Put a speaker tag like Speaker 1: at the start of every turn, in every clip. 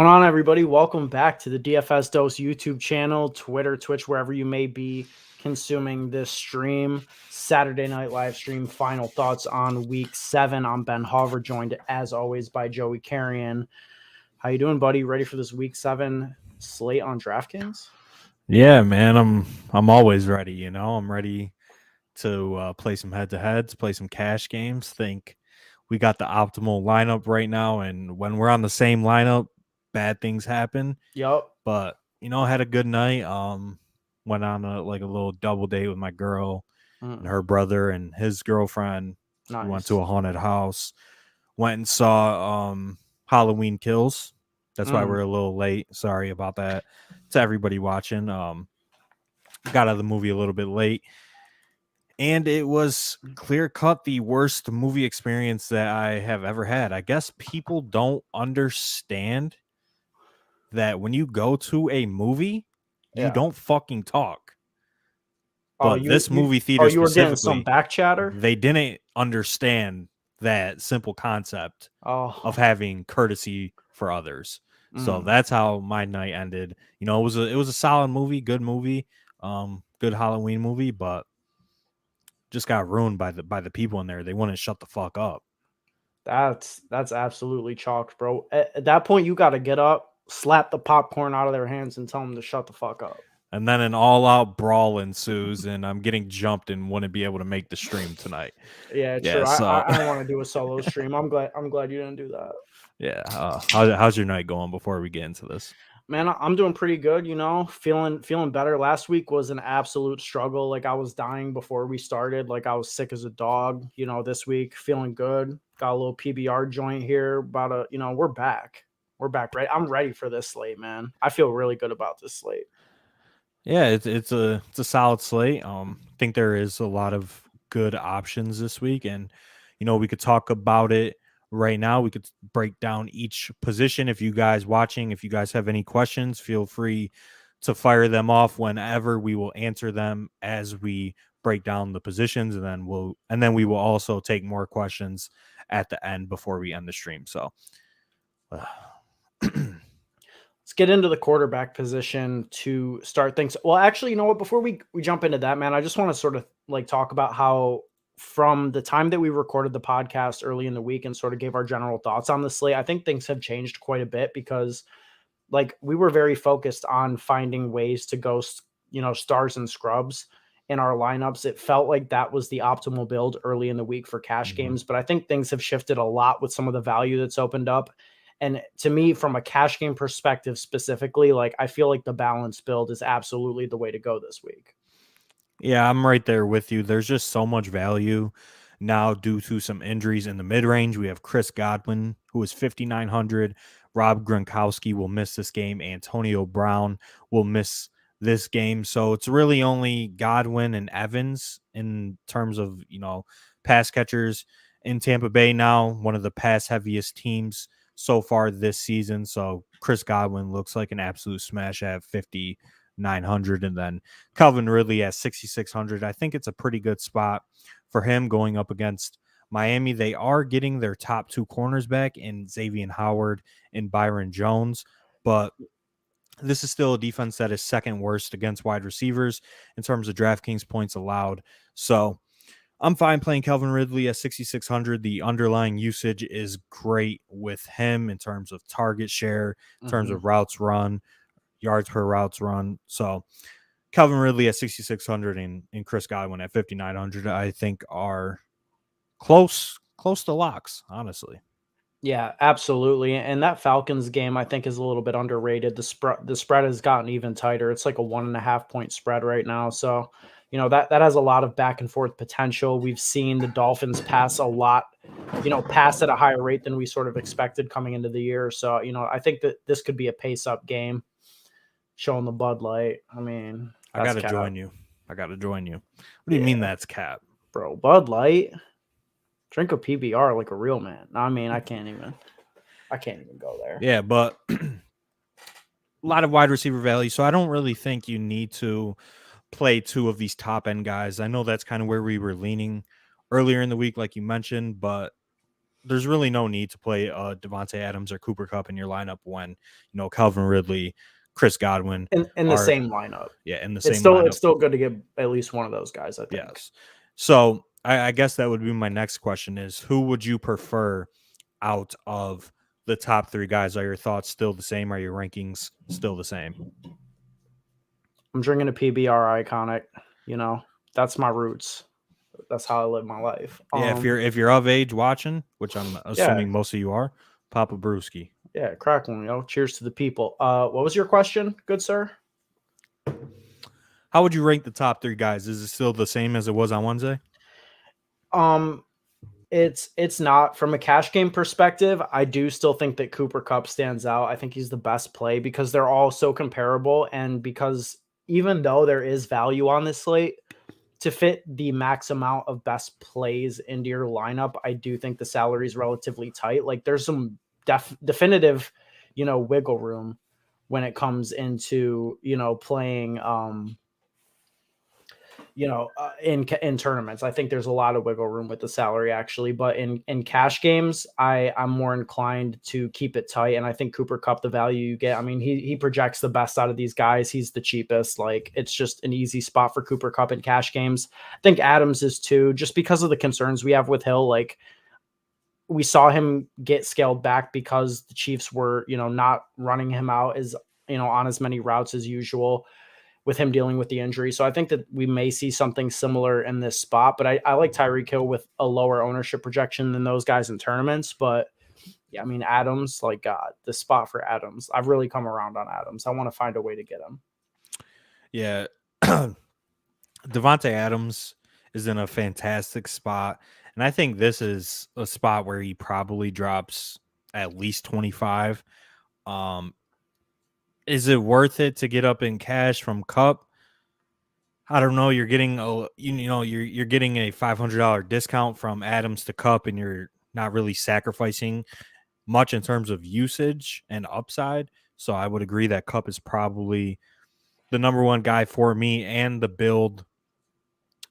Speaker 1: on, everybody? Welcome back to the DFS Dose YouTube channel, Twitter, Twitch, wherever you may be consuming this stream. Saturday night live stream, final thoughts on Week 7. I'm Ben Hover, joined as always by Joey Carrion. How you doing, buddy? Ready for this Week 7 slate on Draftkings?
Speaker 2: Yeah, man, I'm always ready. I'm ready to play some head-to-heads, play some cash games. Think we got the optimal lineup right now, and when we're on the same lineup, bad things happen.
Speaker 1: Yep.
Speaker 2: But I had a good night. Went on a little double date with my girl and her brother and his girlfriend.
Speaker 1: Nice.
Speaker 2: We went to a haunted house. Went and saw Halloween Kills. That's why we're a little late. Sorry about that to everybody watching. Got out of the movie a little bit late. And it was clear-cut the worst movie experience that I have ever had. I guess people don't understand that when you go to a movie, you don't fucking talk. But this movie theater
Speaker 1: you were getting some
Speaker 2: specifically,
Speaker 1: back chatter?
Speaker 2: they didn't understand that simple concept of having courtesy for others. So that's how my night ended. It was a solid movie, good movie, good Halloween movie, but just got ruined by the people in there. They wouldn't shut the fuck up.
Speaker 1: That's absolutely chalked, bro. At that point, you got to get up, slap the popcorn out of their hands, and tell them to shut the fuck up.
Speaker 2: And then an all-out brawl ensues, and I'm getting jumped and wouldn't be able to make the stream tonight.
Speaker 1: Yeah, true. So... I don't want to do a solo stream. I'm glad you didn't do that.
Speaker 2: Yeah. How's your night going before we get into this?
Speaker 1: Man, I'm doing pretty good, feeling better. Last week was an absolute struggle. Like, I was dying before we started. Like, I was sick as a dog. This week, feeling good. Got a little PBR joint here. We're back. We're back, right? I'm ready for this slate, man. I feel really good about this slate.
Speaker 2: Yeah, it's a solid slate. Think there is a lot of good options this week, and we could talk about it right now. We could break down each position. If you guys have any questions, feel free to fire them off whenever. We will answer them as we break down the positions, and then we will also take more questions at the end before we end the stream. So
Speaker 1: let's get into the quarterback position to start things. Well, actually, you know what? Before we jump into that, man, I just want to sort of talk about how from the time that we recorded the podcast early in the week and sort of gave our general thoughts on the slate, I think things have changed quite a bit because we were very focused on finding ways to go, stars and scrubs in our lineups. It felt like that was the optimal build early in the week for cash games, but I think things have shifted a lot with some of the value that's opened up. And to me, from a cash game perspective specifically, I feel like the balanced build is absolutely the way to go this week.
Speaker 2: Yeah, I'm right there with you. There's just so much value now due to some injuries in the mid-range. We have Chris Godwin, who is 5,900. Rob Gronkowski will miss this game. Antonio Brown will miss this game. So it's really only Godwin and Evans in terms of, pass catchers in Tampa Bay now, one of the pass-heaviest teams so far this season. So Chris Godwin looks like an absolute smash at 5,900, and then Calvin Ridley at 6,600. I think it's a pretty good spot for him going up against Miami. They are getting their top two corners back in Xavier Howard and Byron Jones, but this is still a defense that is second worst against wide receivers in terms of DraftKings points allowed. So I'm fine playing Calvin Ridley at 6,600. The underlying usage is great with him in terms of target share, in terms of routes run, yards per routes run. So Calvin Ridley at 6,600 and Chris Godwin at 5,900, I think are close to locks, honestly.
Speaker 1: Yeah, absolutely. And that Falcons game, I think, is a little bit underrated. The spread has gotten even tighter. It's like a 1.5 point spread right now. So, that has a lot of back and forth potential. We've seen the Dolphins pass a lot, pass at a higher rate than we sort of expected coming into the year. So, I think that this could be a pace up game. Showing the Bud Light. I mean,
Speaker 2: I got to join you. What do you mean that's cap?
Speaker 1: Bro, Bud Light. Drink a PBR like a real man. I mean, I can't even go there.
Speaker 2: Yeah, but a lot of wide receiver value. So I don't really think you need to play two of these top end guys. I know that's kind of where we were leaning earlier in the week, like you mentioned, but there's really no need to play Devontae Adams or Cooper Kupp in your lineup when Calvin Ridley, Chris Godwin
Speaker 1: in the
Speaker 2: are
Speaker 1: same lineup.
Speaker 2: in the
Speaker 1: It's
Speaker 2: same
Speaker 1: still
Speaker 2: lineup.
Speaker 1: it's still good to get at least one of those guys, I think.
Speaker 2: Yes. So I guess that would be my next question: is who would you prefer out of the top 3 guys? Are your thoughts still the same? Are your rankings still the same?
Speaker 1: I'm drinking a PBR Iconic. That's my roots. That's how I live my life.
Speaker 2: Yeah, if you're of age watching, which I'm
Speaker 1: Yeah,
Speaker 2: assuming most of you are, Papa Brewski.
Speaker 1: yeah, crack one. Cheers to the people. What was your question, good sir?
Speaker 2: How would you rank the top 3 guys? Is it still the same as it was on Wednesday?
Speaker 1: It's not. From a cash game perspective, I do still think that Cooper Kupp stands out. I think he's the best play because they're all so comparable, and because even though there is value on this slate to fit the max amount of best plays into your lineup, I do think the salary is relatively tight. Like there's some definitive, wiggle room when it comes into playing in tournaments. I think there's a lot of wiggle room with the salary actually, but in cash games, I'm more inclined to keep it tight. And I think Cooper Kupp, the value you get, I mean, he projects the best out of these guys. He's the cheapest. Like it's just an easy spot for Cooper Kupp in cash games. I think Adams is too, just because of the concerns we have with Hill. Like we saw him get scaled back because the Chiefs were, not running him out as, on as many routes as usual, with him dealing with the injury. So I think that we may see something similar in this spot, but I like Tyreek Hill with a lower ownership projection than those guys in tournaments. But yeah, I mean, Adams, like the spot for Adams, I've really come around on Adams. I want to find a way to get him.
Speaker 2: Yeah. Devontae Adams is in a fantastic spot. And I think this is a spot where he probably drops at least 25. Is it worth it to get up in cash from Kupp? I don't know. You're getting you're getting a $500 discount from Adams to Kupp, and you're not really sacrificing much in terms of usage and upside. So I would agree that Kupp is probably the number one guy for me, and the build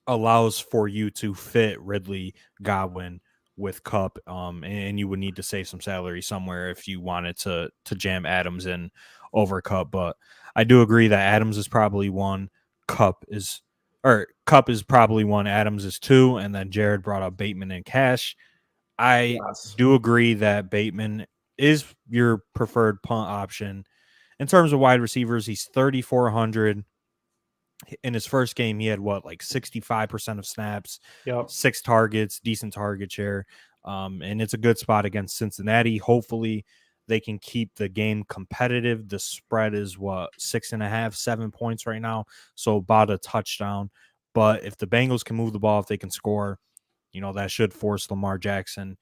Speaker 2: allows for you to fit Ridley, Godwin with Kupp, and you would need to save some salary somewhere if you wanted to jam Adams in over Kupp. But I do agree that Adams is probably one, Kupp is probably one, Adams is 2, and then Jared brought up Bateman and cash. I do agree that Bateman is your preferred punt option. In terms of wide receivers, he's 3,400. In his first game, he had 65% of snaps, 6 targets, decent target share. And it's a good spot against Cincinnati. Hopefully they can keep the game competitive. The spread is 6.5, 7 points right now. So about a touchdown. But if the Bengals can move the ball, if they can score, that should force Lamar Jackson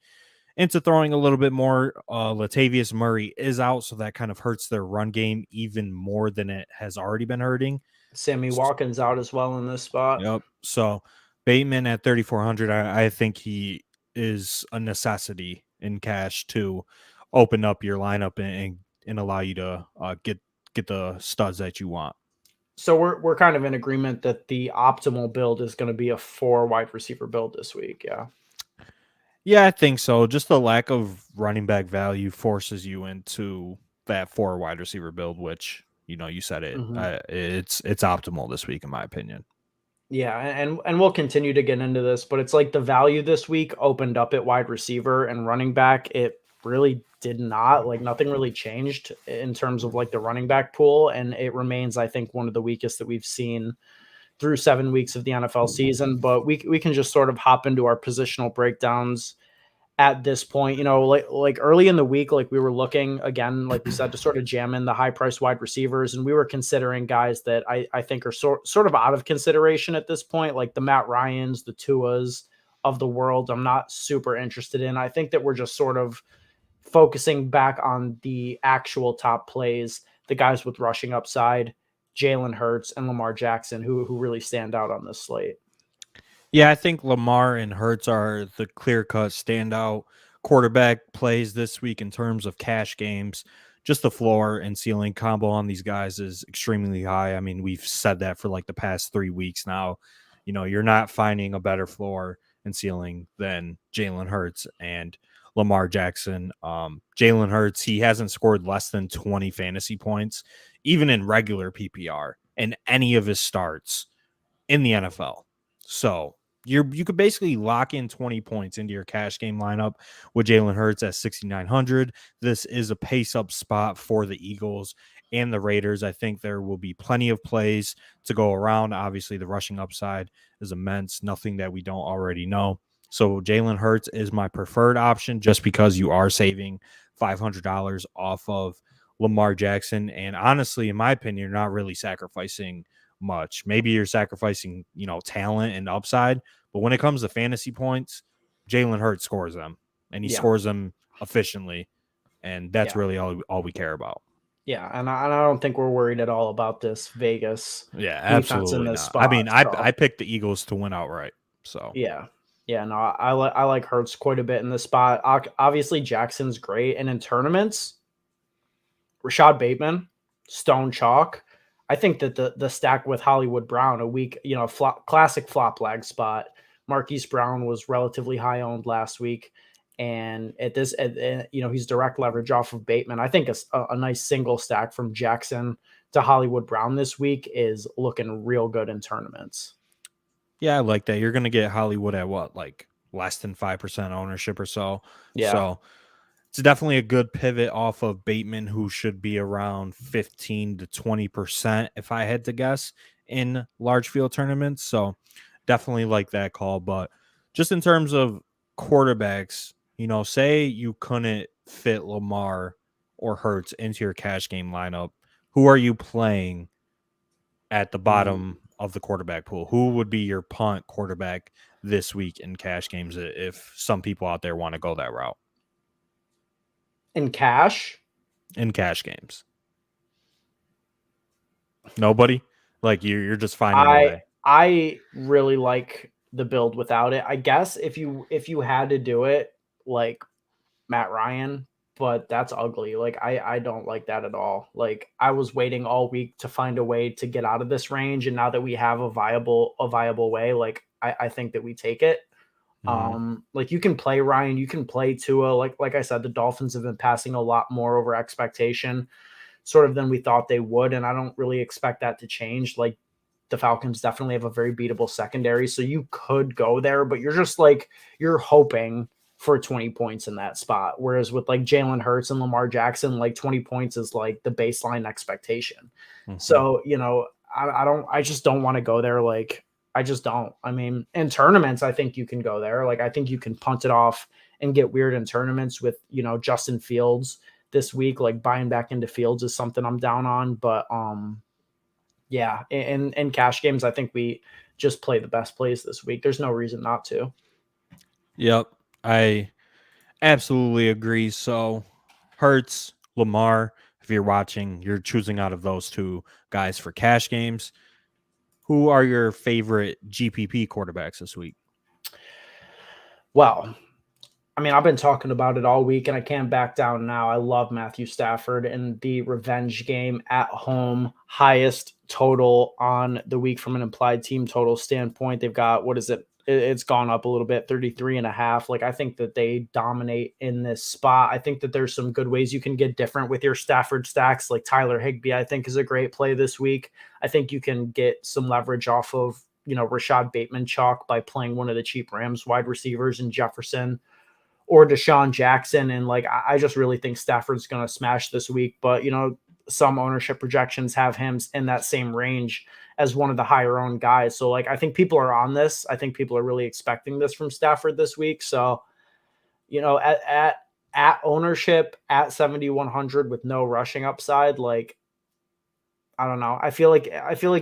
Speaker 2: into throwing a little bit more. Latavius Murray is out, so that kind of hurts their run game even more than it has already been hurting.
Speaker 1: Sammy Watkins out as well in this spot.
Speaker 2: Yep. So Bateman at 3,400, I think he is a necessity in cash to open up your lineup and allow you to get the studs that you want.
Speaker 1: So we're kind of in agreement that the optimal build is going to be a 4 wide receiver build this week. Yeah.
Speaker 2: Yeah, I think so. Just the lack of running back value forces you into that 4 wide receiver build, which you said it. It's optimal this week, in my opinion.
Speaker 1: Yeah, and we'll continue to get into this, but it's like the value this week opened up at wide receiver and running back. It really did not. Like nothing really changed in terms of like the running back pool, and it remains, I think, one of the weakest that we've seen through 7 weeks of the NFL season. But we can just sort of hop into our positional breakdowns at this point. Like early in the week, like we were looking again, like we said, to sort of jam in the high price wide receivers, and we were considering guys that I think are sort of out of consideration at this point, like the Matt Ryans, the Tuas of the world. I'm not super interested in. I think that we're just sort of focusing back on the actual top plays, the guys with rushing upside, Jalen Hurts and Lamar Jackson, who really stand out on this slate.
Speaker 2: Yeah, I think Lamar and Hurts are the clear-cut standout quarterback plays this week in terms of cash games. Just the floor and ceiling combo on these guys is extremely high. I mean, we've said that for like the past 3 weeks now. You're not finding a better floor and ceiling than Jalen Hurts and Lamar Jackson. Jalen Hurts, he hasn't scored less than 20 fantasy points, even in regular PPR, in any of his starts in the NFL. So you could basically lock in 20 points into your cash game lineup with Jalen Hurts at 6,900. This is a pace up spot for the Eagles and the Raiders. I think there will be plenty of plays to go around. Obviously, the rushing upside is immense, nothing that we don't already know. So Jalen Hurts is my preferred option just because you are saving $500 off of Lamar Jackson. And honestly, in my opinion, you're not really sacrificing much. Maybe you're sacrificing, talent and upside, but when it comes to fantasy points, Jalen Hurts scores them, and he scores them efficiently, and that's really all we care about.
Speaker 1: Yeah, and I don't think we're worried at all about this Vegas
Speaker 2: defense
Speaker 1: in
Speaker 2: not.
Speaker 1: this spot.
Speaker 2: I mean, I picked the Eagles to win outright. So
Speaker 1: yeah, no, I like Hurts quite a bit in this spot. Obviously, Jackson's great, and in tournaments, Rashad Bateman, stone chalk. I think that the stack with Hollywood Brown, a weak, classic flop lag spot. Marquis Brown was relatively high owned last week. And he's direct leverage off of Bateman. I think a nice single stack from Jackson to Hollywood Brown this week is looking real good in tournaments.
Speaker 2: Yeah, I like that. You're going to get Hollywood at what, like less than 5% ownership or so.
Speaker 1: Yeah.
Speaker 2: So it's definitely a good pivot off of Bateman, who should be around 15 to 20%, if I had to guess, in large field tournaments. So definitely like that call. But just in terms of quarterbacks, say you couldn't fit Lamar or Hurts into your cash game lineup, who are you playing at the bottom of the quarterback pool? Who would be your punt quarterback this week in cash games if some people out there want to go that route?
Speaker 1: In cash
Speaker 2: games. Nobody? Like you're just finding a way.
Speaker 1: I really like the build without it. I guess if you had to do it, like Matt Ryan, but that's ugly. Like I don't like that at all. Like I was waiting all week to find a way to get out of this range, and now that we have a viable way, like I think that we take it. Like you can play Ryan, you can play Tua. Like I said, the Dolphins have been passing a lot more over expectation, sort of than we thought they would, and I don't really expect that to change. Like the Falcons definitely have a very beatable secondary, so you could go there, but you're just like you're hoping for 20 points in that spot. Whereas with like Jalen Hurts and Lamar Jackson, like 20 points is like the baseline expectation. So, I just don't want to go there. Like, I just don't. I mean, in tournaments, I think you can go there. Like, I think you can punt it off and get weird in tournaments with, Justin Fields this week. Like buying back into Fields is something I'm down on. But yeah, in cash games, I think we just play the best plays this week. There's no reason not to.
Speaker 2: Yep. I absolutely agree. So Hurts, Lamar, if you're watching, you're choosing out of those two guys for cash games. Who are your favorite GPP quarterbacks this week?
Speaker 1: Well, I mean, I've been talking about it all week, and I can't back down now. I love Matthew Stafford in the revenge game at home, highest total on the week from an implied team total standpoint. They've got, what is it? It's gone up a little bit, 33.5. Like, I think that they dominate in this spot. I think that there's some good ways you can get different with your Stafford stacks. Like Tyler Higbee, I think, is a great play this week. I think you can get some leverage off of, Rashad Bateman chalk by playing one of the cheap Rams wide receivers in Jefferson or Deshaun Jackson. And like, I just really think Stafford's going to smash this week, but some ownership projections have him in that same range as one of the higher owned guys. So like, I think people are on this. I think people are really expecting this from Stafford this week. So, at ownership at 7,100 with no rushing upside, like, I don't know. I feel like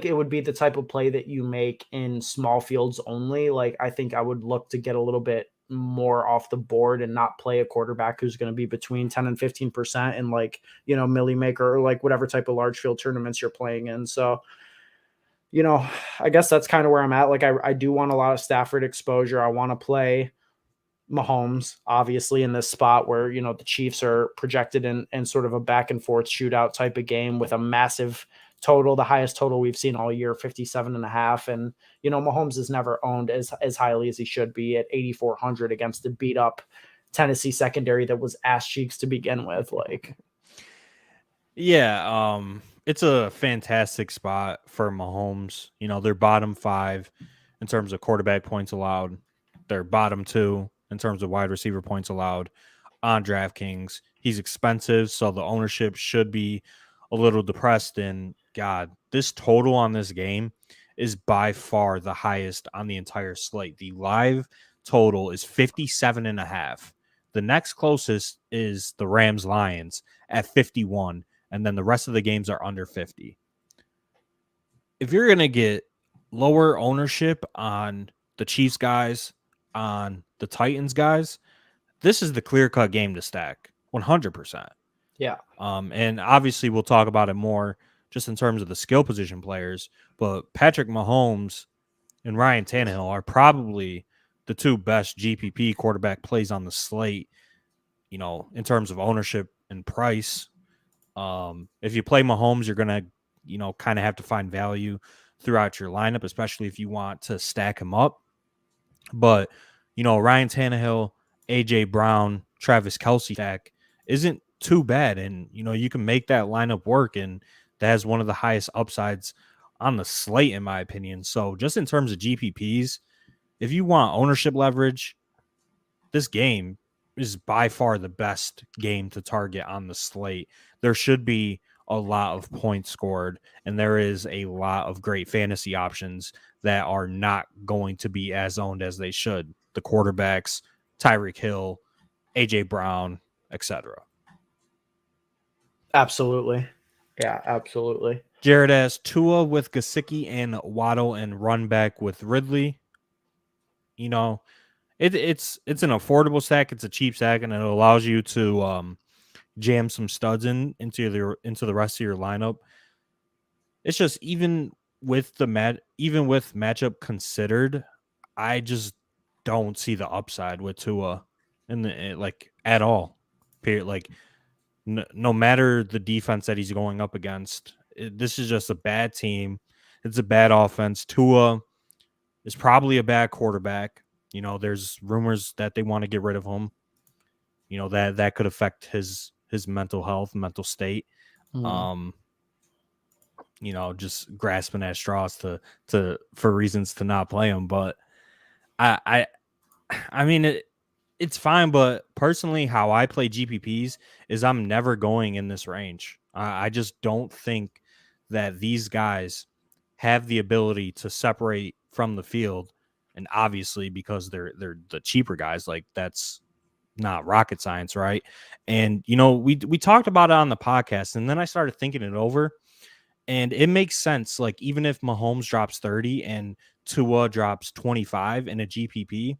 Speaker 1: it would be the type of play that you make in small fields only. Like, I think I would look to get a little bit more off the board and not play a quarterback who's going to be between 10 and 15% in like, Millie Maker or like whatever type of large field tournaments you're playing in. So, I guess that's kind of where I'm at. Like, I do want a lot of Stafford exposure. I want to play Mahomes, obviously, in this spot where, the Chiefs are projected in sort of a back and forth shootout type of game with a massive total, the highest total we've seen all year, 57.5. And, Mahomes is never owned as highly as he should be at 8,400 against the beat up Tennessee secondary that was ass cheeks to begin with. Like,
Speaker 2: Yeah, it's a fantastic spot for Mahomes. You know, they're bottom 5 in terms of quarterback points allowed. They're bottom 2 in terms of wide receiver points allowed on DraftKings. He's expensive, so the ownership should be a little depressed. And God, this total on this game is by far the highest on the entire slate. The live total is 57.5. The next closest is the Rams Lions at 51, and then the rest of the games are under 50. If you're going to get lower ownership on the Chiefs guys, on the Titans guys, this is the clear-cut game to stack 100%.
Speaker 1: yeah.
Speaker 2: And obviously we'll talk about it more just in terms of the skill position players, but Patrick Mahomes and Ryan Tannehill are probably the 2 best GPP quarterback plays on the slate, you know, in terms of ownership and price. If you play Mahomes, you're going to, you know, kind of have to find value throughout your lineup, especially if you want to stack him up. But, you know, Ryan Tannehill, AJ Brown, Travis Kelce stack isn't too bad. And, you know, you can make that lineup work. And that has one of the highest upsides on the slate, in my opinion. So just in terms of GPPs, if you want ownership leverage, this game is by far the best game to target on the slate. There should be a lot of points scored, and there is a lot of great fantasy options that are not going to be as owned as they should. The quarterbacks, Tyreek Hill, AJ Brown, etc.
Speaker 1: Absolutely. Yeah, absolutely.
Speaker 2: Jared has Tua with Gesicki and Waddle and run back with Ridley. You know, it's an affordable stack. It's a cheap stack, and it allows you to jam some studs into the rest of your lineup. It's just even with matchup considered, I just don't see the upside with Tua in the like at all. Period. Like no matter the defense that he's going up against, this is just a bad team. It's a bad offense. Tua is probably a bad quarterback. You know, there's rumors that they want to get rid of him. You know, that could affect his mental health, mental state. You know, just grasping at straws for reasons to not play him. But I mean it's fine, but personally how I play GPPs is I'm never going in this range. I just don't think that these guys have the ability to separate from the field, and obviously because they're the cheaper guys, like that's not rocket science, right? And you know, we talked about it on the podcast, and then I started thinking it over, and it makes sense. Like even if Mahomes drops 30 and Tua drops 25 in a GPP,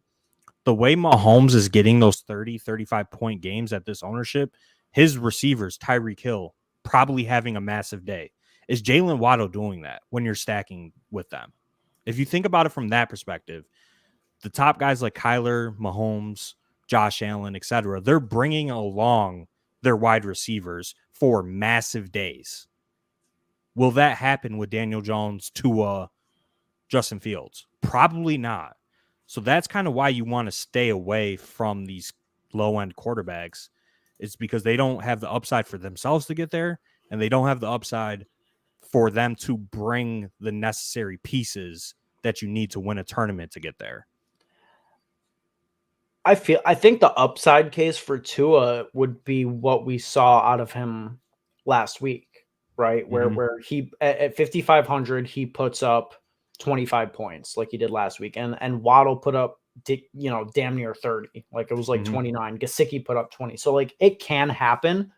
Speaker 2: the way Mahomes is getting those 30, 35 point games at this ownership, his receivers, Tyreek Hill, probably having a massive day. Is Jalen Waddle doing that when you're stacking with them? If you think about it from that perspective, the top guys like Kyler, Mahomes, Josh Allen, etc., they're bringing along their wide receivers for massive days. Will that happen with Daniel Jones, Tua, Justin Fields? Probably not. So that's kind of why you want to stay away from these low-end quarterbacks. It's because they don't have the upside for themselves to get there, and they don't have the upside for them to bring the necessary pieces that you need to win a tournament to get there.
Speaker 1: I think the upside case for Tua would be what we saw out of him last week, right? Where he at 5,500 he puts up 25 points like he did last week, and Waddle put up damn near 30, like it was like 29. Gesicki put up 20, so like it can happen,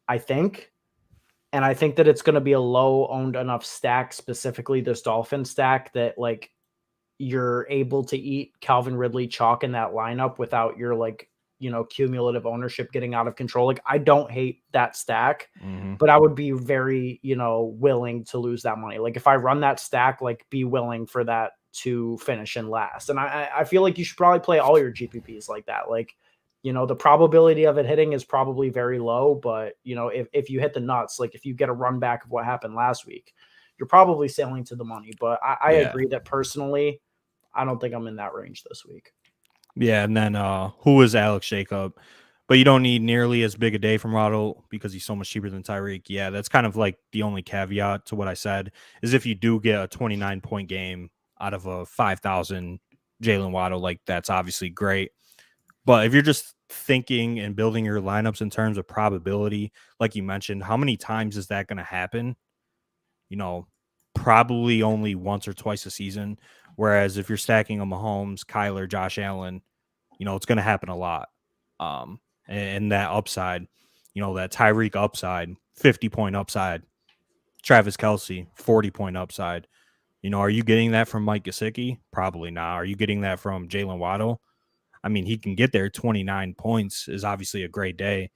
Speaker 1: I think, and I think that it's going to be a low owned enough stack, specifically this Dolphin stack, that like you're able to eat Calvin Ridley chalk in that lineup without your cumulative ownership getting out of control. Like I don't hate that stack, but I would be very, willing to lose that money. Like if I run that stack, like be willing for that to finish in last. And I feel like you should probably play all your GPPs like that. Like, the probability of it hitting is probably very low, but if you hit the nuts, like if you get a run back of what happened last week, you're probably sailing to the money. But I agree that personally, I don't think I'm in that range this week.
Speaker 2: Yeah, and then who is Alex Jacob? But you don't need nearly as big a day from Waddle because he's so much cheaper than Tyreek. Yeah, that's kind of like the only caveat to what I said is if you do get a 29-point game out of a 5,000 Jalen Waddle, like that's obviously great. But if you're just thinking and building your lineups in terms of probability, like you mentioned, how many times is that going to happen? You know, probably only once or twice a season. Whereas if you're stacking a Mahomes, Kyler, Josh Allen, it's going to happen a lot. And that upside, that Tyreek upside, 50-point upside, Travis Kelce, 40-point upside. Are you getting that from Mike Gesicki? Probably not. Are you getting that from Jalen Waddle? I mean, he can get there. 29 points is obviously a great day,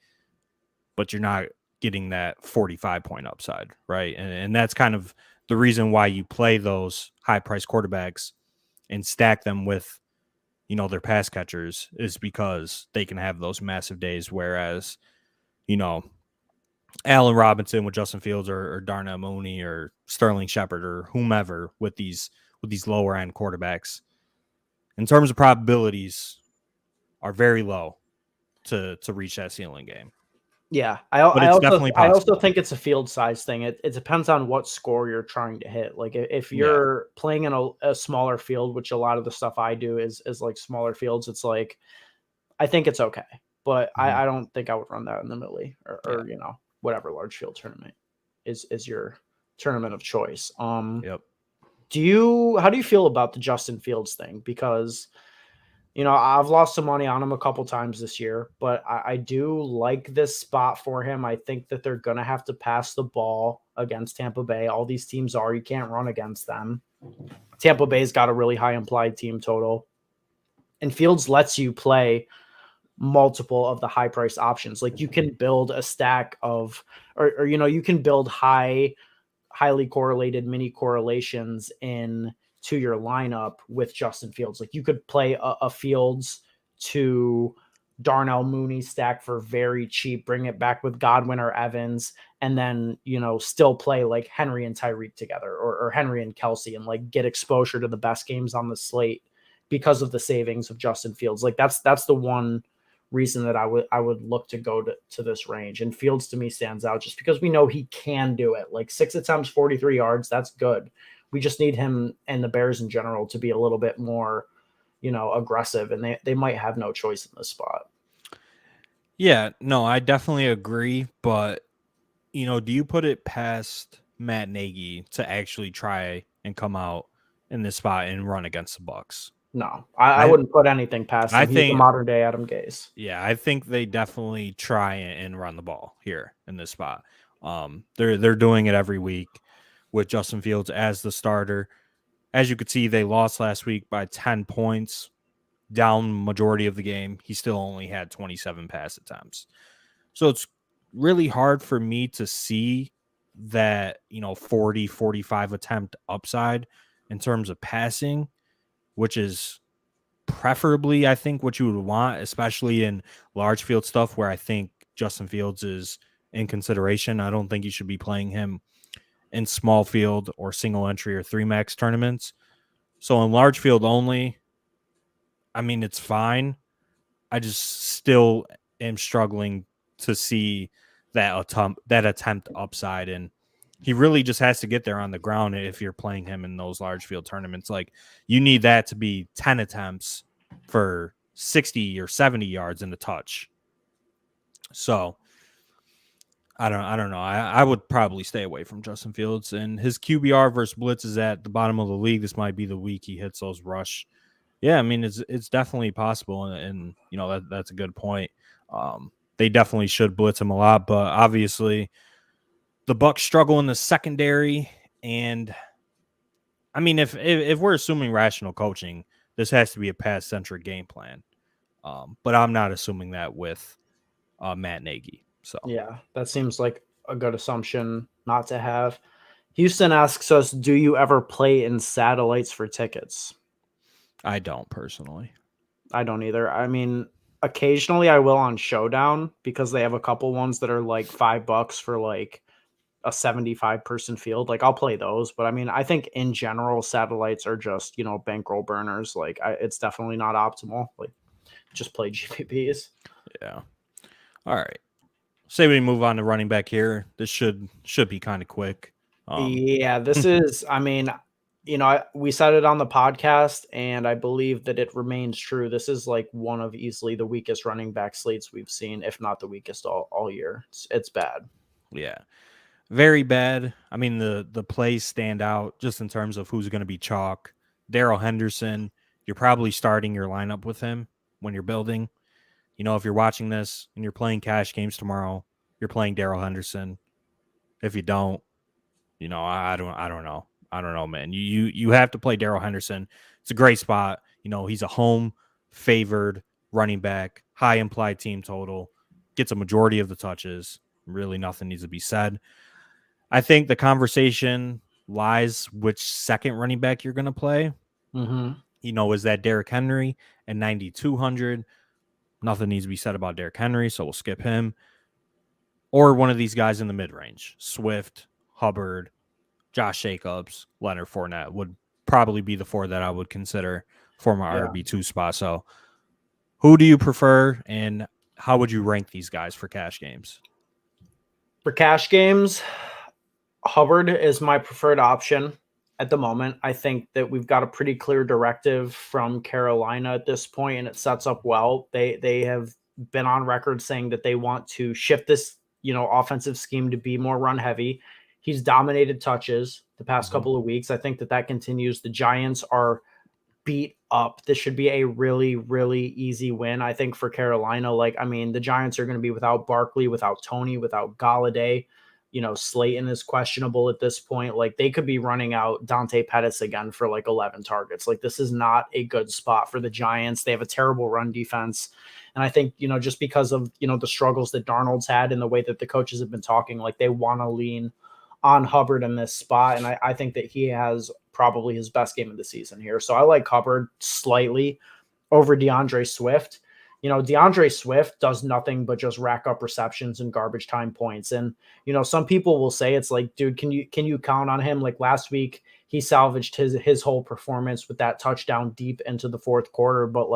Speaker 2: but you're not getting that 45-point upside, right? And that's kind of the reason why you play those high-priced quarterbacks and stack them with their pass catchers is because they can have those massive days. Whereas, Allen Robinson with Justin Fields or Darnell Mooney or Sterling Shepard or whomever with these lower end quarterbacks, in terms of probabilities, are very low to reach that ceiling game.
Speaker 1: Yeah,
Speaker 2: But
Speaker 1: I
Speaker 2: it's
Speaker 1: also
Speaker 2: definitely possible.
Speaker 1: think it's a field size thing. It depends on what score you're trying to hit. Like if
Speaker 2: Yeah.
Speaker 1: you're playing in a smaller field, which a lot of the stuff I do is like smaller fields, it's like I think it's okay, but
Speaker 2: Mhm.
Speaker 1: I don't think I would run that in the Millie
Speaker 2: Yeah.
Speaker 1: or whatever large field tournament is your tournament of choice.
Speaker 2: Yep.
Speaker 1: How do you feel about the Justin Fields thing? Because I've lost some money on him a couple times this year, but I do like this spot for him. I think that they're going to have to pass the ball against Tampa Bay. All these teams are. You can't run against them. Tampa Bay's got a really high implied team total. And Fields lets you play multiple of the high price options. Like you can build a stack of, or you can build highly correlated mini correlations in to your lineup with Justin Fields. Like you could play a Fields to Darnell Mooney stack for very cheap, bring it back with Godwin or Evans, and then, still play like Henry and Tyreek together or Henry and Kelsey and like get exposure to the best games on the slate because of the savings of Justin Fields. Like that's the one reason that I would look to go to this range. And Fields to me stands out just because we know he can do it. Like 6 attempts, 43 yards, that's good. We just need him and the Bears in general to be a little bit more, aggressive, and they might have no choice in this spot.
Speaker 2: Yeah, no, I definitely agree. But, do you put it past Matt Nagy to actually try and come out in this spot and run against the Bucks?
Speaker 1: No, I
Speaker 2: I
Speaker 1: wouldn't put anything past
Speaker 2: I
Speaker 1: him. He's the
Speaker 2: think
Speaker 1: modern day Adam Gase.
Speaker 2: Yeah, I think they definitely try and run the ball here in this spot. They're doing it every week with Justin Fields as the starter. As you could see, they lost last week by 10 points, down majority of the game. He still only had 27 pass attempts. So it's really hard for me to see that, 40, 45 attempt upside in terms of passing, which is preferably, I think, what you would want, especially in large field stuff where I think Justin Fields is in consideration. I don't think you should be playing him in small field or single entry or 3-max tournaments. So in large field only, I mean, it's fine. I just still am struggling to see that attempt upside. And he really just has to get there on the ground if you're playing him in those large field tournaments. Like you need that to be 10 attempts for 60 or 70 yards in the touch. So I don't know. I would probably stay away from Justin Fields, and his QBR versus blitz is at the bottom of the league. This might be the week he hits those rush. Yeah, I mean it's definitely possible, and that's a good point. They definitely should blitz him a lot, but obviously the Bucs struggle in the secondary. And I mean, if we're assuming rational coaching, this has to be a pass centric game plan. But I'm not assuming that with Matt Nagy. So
Speaker 1: Yeah, that seems like a good assumption not to have. Houston asks us, do you ever play in satellites for tickets?
Speaker 2: I don't personally.
Speaker 1: I don't either. I mean, occasionally I will on Showdown because they have a couple ones that are like $5 for like a 75 person field. Like I'll play those, but I mean, I think in general satellites are just, bankroll burners. Like it's definitely not optimal. Like just play GPPs.
Speaker 2: Yeah. All right. Say we move on to running back here. This should be kind of quick.
Speaker 1: Yeah, this is, I mean, we said it on the podcast, and I believe that it remains true. This is like one of easily the weakest running back slates we've seen, if not the weakest all year. It's bad.
Speaker 2: Yeah. Very bad. I mean, the plays stand out just in terms of who's going to be chalk. Darrell Henderson, you're probably starting your lineup with him when you're building. If you're watching this and you're playing cash games tomorrow, you're playing Darrell Henderson. If you don't, I don't know. I don't know, man. You have to play Darrell Henderson. It's a great spot. He's a home favored running back, high implied team total, gets a majority of the touches. Really nothing needs to be said. I think the conversation lies which second running back you're going to play.
Speaker 1: Mm-hmm.
Speaker 2: Is that Derrick Henry at 9,200? Nothing needs to be said about Derrick Henry, so we'll skip him. Or one of these guys in the mid-range. Swift, Hubbard, Josh Jacobs, Leonard Fournette would probably be the four that I would consider for my RB2 spot. So who do you prefer, and how would you rank these guys for cash games?
Speaker 1: For cash games, Hubbard is my preferred option at the moment. I think that we've got a pretty clear directive from Carolina at this point, and it sets up well. They have been on record saying that they want to shift this, offensive scheme to be more run heavy. He's dominated touches the past couple of weeks. I think that continues. The Giants are beat up. This should be a really, really easy win, I think, for Carolina. The Giants are going to be without Barkley, without Tony, without Galladay. Slayton is questionable at this point. They could be running out Dante Pettis again for 11 targets. This is not a good spot for the Giants. They have a terrible run defense. And I think, just because of, the struggles that Darnold's had and the way that the coaches have been talking, they want to lean on Hubbard in this spot. And I think that he has probably his best game of the season here. So I like Hubbard slightly over DeAndre Swift. DeAndre Swift does nothing but just rack up receptions and garbage time points. And, some people will say it's dude, can you count on him? Last week, he salvaged his whole performance with that touchdown deep into the fourth quarter. But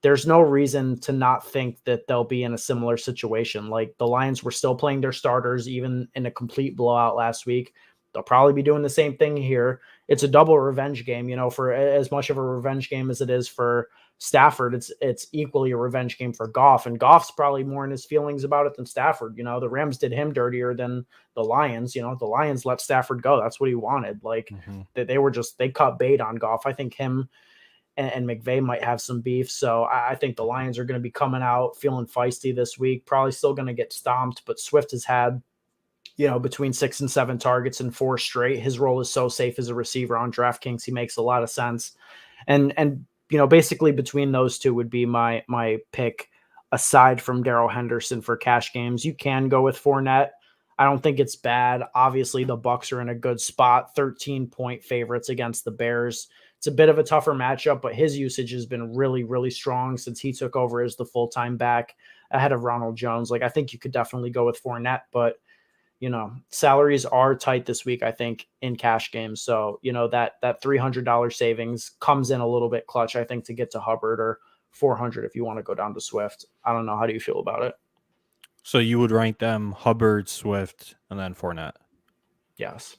Speaker 1: there's no reason to not think that they'll be in a similar situation. The Lions were still playing their starters, even in a complete blowout last week. They'll probably be doing the same thing here. It's a double revenge game, for as much of a revenge game as it is for Stafford. It's equally a revenge game for Goff, and Goff's probably more in his feelings about it than Stafford. The Rams did him dirtier than the Lions. The Lions let Stafford go. That's what he wanted. They cut bait on Goff. I think him and McVay might have some beef. So I think the Lions are going to be coming out feeling feisty this week. Probably still going to get stomped, but Swift has had, between 6 and 7 targets in 4 straight. His role is so safe as a receiver on DraftKings. He makes a lot of sense. And basically between those two would be my pick aside from Darrell Henderson for cash games. You can go with Fournette. I don't think it's bad. Obviously, the Bucs are in a good spot, 13-point favorites against the Bears. It's a bit of a tougher matchup, but his usage has been really, really strong since he took over as the full-time back ahead of Ronald Jones. I think you could definitely go with Fournette, but salaries are tight this week, I think, in cash games. So, that $300 savings comes in a little bit clutch, I think, to get to Hubbard, or $400 if you want to go down to Swift. I don't know. How do you feel about it?
Speaker 2: So you would rank them Hubbard, Swift, and then Fournette?
Speaker 1: Yes.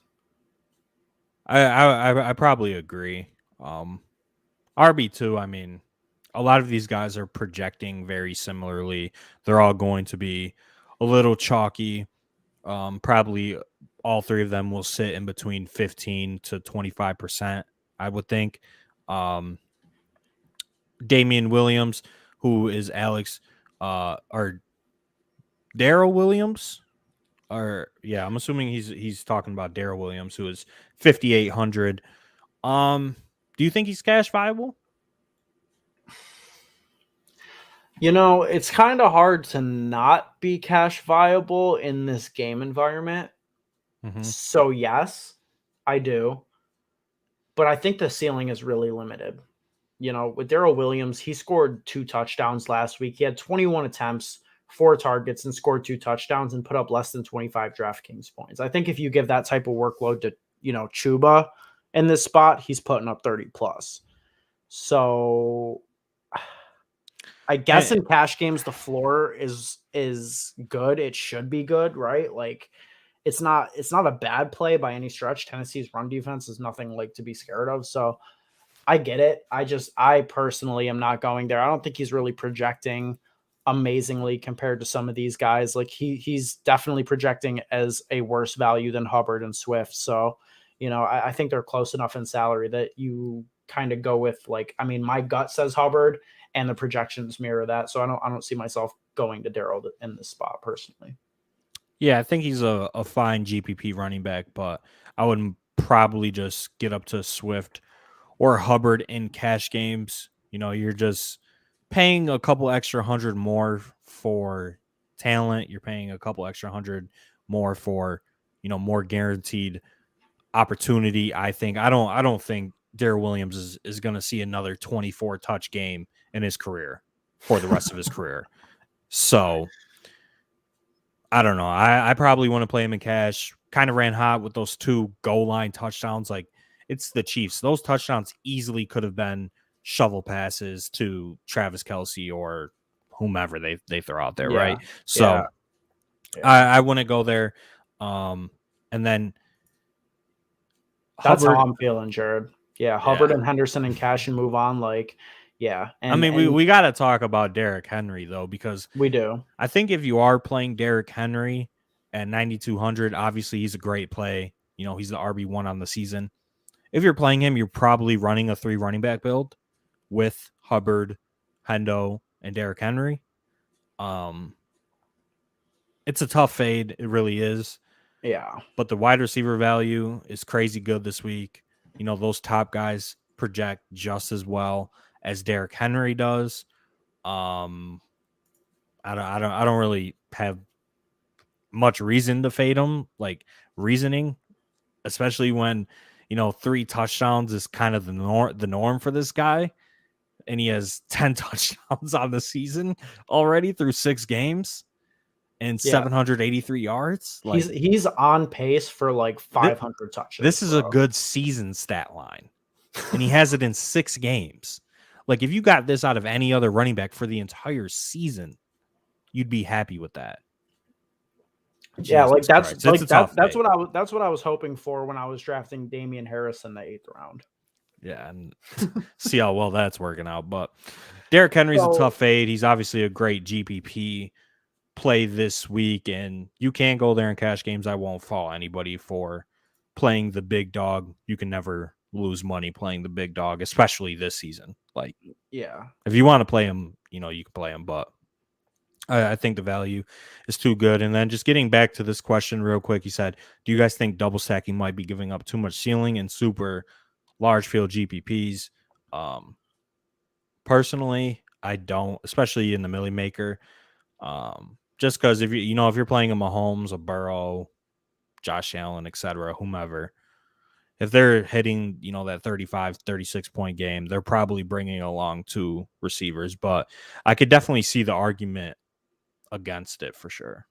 Speaker 2: I probably agree. RB2, I mean, a lot of these guys are projecting very similarly. They're all going to be a little chalky. Probably all three of them will sit in between 15 to 25%, I would think. Damien Williams, who is Alex, or Darrell Williams, I'm assuming he's talking about Darrell Williams, who is 5,800. Do you think he's cash viable?
Speaker 1: It's kind of hard to not be cash viable in this game environment. So yes, I do. But I think the ceiling is really limited. With Darrell Williams, he scored 2 touchdowns last week. He had 21 attempts, 4 targets, and scored 2 touchdowns and put up less than 25 DraftKings points. I think if you give that type of workload to, Chuba in this spot, he's putting up 30 plus. So I guess in cash games, the floor is good. It should be good, right? Like it's not a bad play by any stretch. Tennessee's run defense is nothing like to be scared of. So I get it. I personally am not going there. I don't think he's really projecting amazingly compared to some of these guys. Like he's definitely projecting as a worse value than Hubbard and Swift. So, I think they're close enough in salary that you kind of go with like, I mean, my gut says Hubbard and the projections mirror that. So I don't see myself going to Darryl in this spot personally.
Speaker 2: Yeah, I think he's a fine GPP running back, but I would probably just get up to Swift or Hubbard in cash games. You're just paying a couple extra $100 more for talent. You're paying a couple extra $100 more for, more guaranteed opportunity. I don't think Darrell Williams is going to see another 24 touch game in his career for the rest of his career. So I don't know. I probably want to play him in cash. Kind of ran hot with those 2 goal line touchdowns. Like, it's the Chiefs. Those touchdowns easily could have been shovel passes to Travis Kelce or whomever they throw out there, right? So I wouldn't go there. And then
Speaker 1: that's
Speaker 2: Hubbard,
Speaker 1: how I'm feeling, Jared. Yeah, Hubbard and Henderson and cash and move on. Like, yeah. And,
Speaker 2: we got to talk about Derrick Henry, though, because
Speaker 1: we do.
Speaker 2: I think if you are playing Derrick Henry at 9,200, obviously he's a great play. He's the RB1 on the season. If you're playing him, you're probably running a 3 running back build with Hubbard, Hendo, and Derrick Henry. It's a tough fade. It really is.
Speaker 1: Yeah.
Speaker 2: But the wide receiver value is crazy good this week. Those top guys project just as well as Derrick Henry does. I don't really have much reason to fade him, like reasoning, especially when 3 touchdowns is kind of the norm for this guy, and he has 10 touchdowns on the season already through 6 games and 783 yards. Like,
Speaker 1: he's on pace for like 500 touches.
Speaker 2: This is a good season stat line, and he has it in 6 games. Like, if you got this out of any other running back for the entire season, you'd be happy with that.
Speaker 1: Yeah, like that's what I was hoping for when I was drafting Damian Harris in the 8th round.
Speaker 2: Yeah, and see how well that's working out. But Derrick Henry's a tough fade. He's obviously a great GPP play this week, and you can go there in cash games. I won't fault anybody for playing the big dog. You can never lose money playing the big dog, especially this season. Like,
Speaker 1: yeah,
Speaker 2: if you want to play him, you can play him, but I think the value is too good. And then just getting back to this question real quick, he said, do you guys think double stacking might be giving up too much ceiling in super large field GPPs? Personally, I don't, especially in the Millie Maker. Just because if you're playing a Mahomes, a Burrow, Josh Allen, etc., whomever, if they're hitting, that 35, 36 point game, they're probably bringing along 2 receivers. But I could definitely see the argument against it for sure.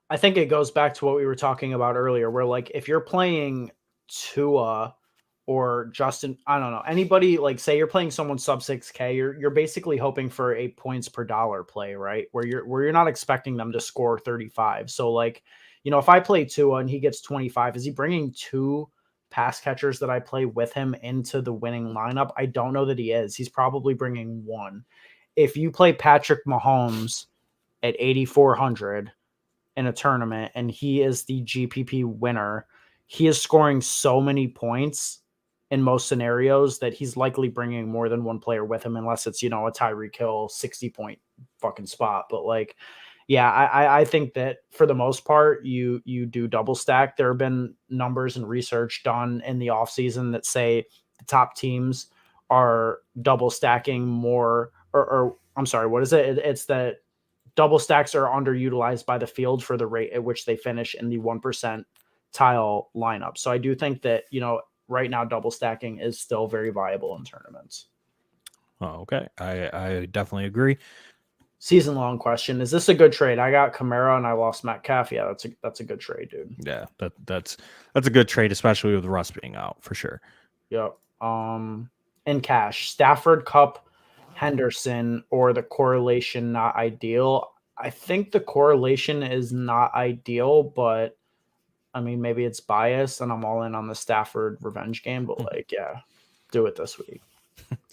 Speaker 1: I think it goes back to what we were talking about earlier, where like if you're playing Tua or Justin, I don't know, anybody, like say you're playing someone sub 6K, you're basically hoping for a points per dollar play, right? Where you're not expecting them to score 35. So like, if I play Tua and he gets 25, is he bringing 2 pass catchers that I play with him into the winning lineup? I don't know that he is. He's probably bringing 1. If you play Patrick Mahomes at 8,400 in a tournament and he is the GPP winner, he is scoring so many points in most scenarios that he's likely bringing more than 1 player with him, unless it's, a Tyreek Hill 60 point fucking spot. But like, yeah, I think that for the most part, you do double stack. There have been numbers and research done in the offseason that say the top teams are double stacking more, or I'm sorry, what is it? It's that double stacks are underutilized by the field for the rate at which they finish in the 1% tile lineup. So I do think that, right now double stacking is still very viable in tournaments.
Speaker 2: Oh, okay. I definitely agree.
Speaker 1: Season long question. Is this a good trade? I got Kamara and I lost Metcalf. Yeah, that's a good trade, dude.
Speaker 2: Yeah, that's a good trade, especially with Russ being out for sure.
Speaker 1: Yep. In cash, Stafford, Cup, Henderson or the correlation not ideal. I think the correlation is not ideal, but I mean, maybe it's biased and I'm all in on the Stafford revenge game, but like, yeah, do it this week.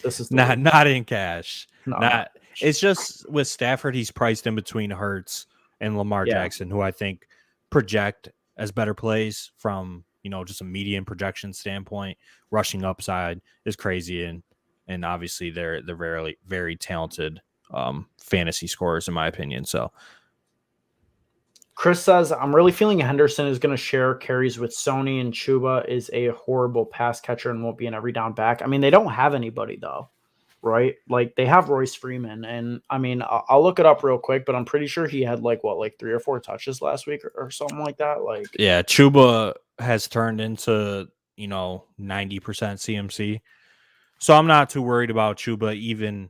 Speaker 1: This is the week.
Speaker 2: Not in cash.
Speaker 1: No,
Speaker 2: Not. It's just with Stafford, he's priced in between Hurts and Lamar Jackson, who I think project as better plays from, just a median projection standpoint. Rushing upside is crazy, and obviously they're very, very talented fantasy scorers in my opinion. So
Speaker 1: Chris says, I'm really feeling Henderson is going to share carries with Sony, and Chuba is a horrible pass catcher and won't be an every down back. I mean, they don't have anybody though, right? Like they have Royce Freeman, and I mean, I'll look it up real quick, but I'm pretty sure he had like 3 or 4 touches last week or something like that. Like,
Speaker 2: yeah, Chuba has turned into 90% CMC, so I'm not too worried about Chuba. Even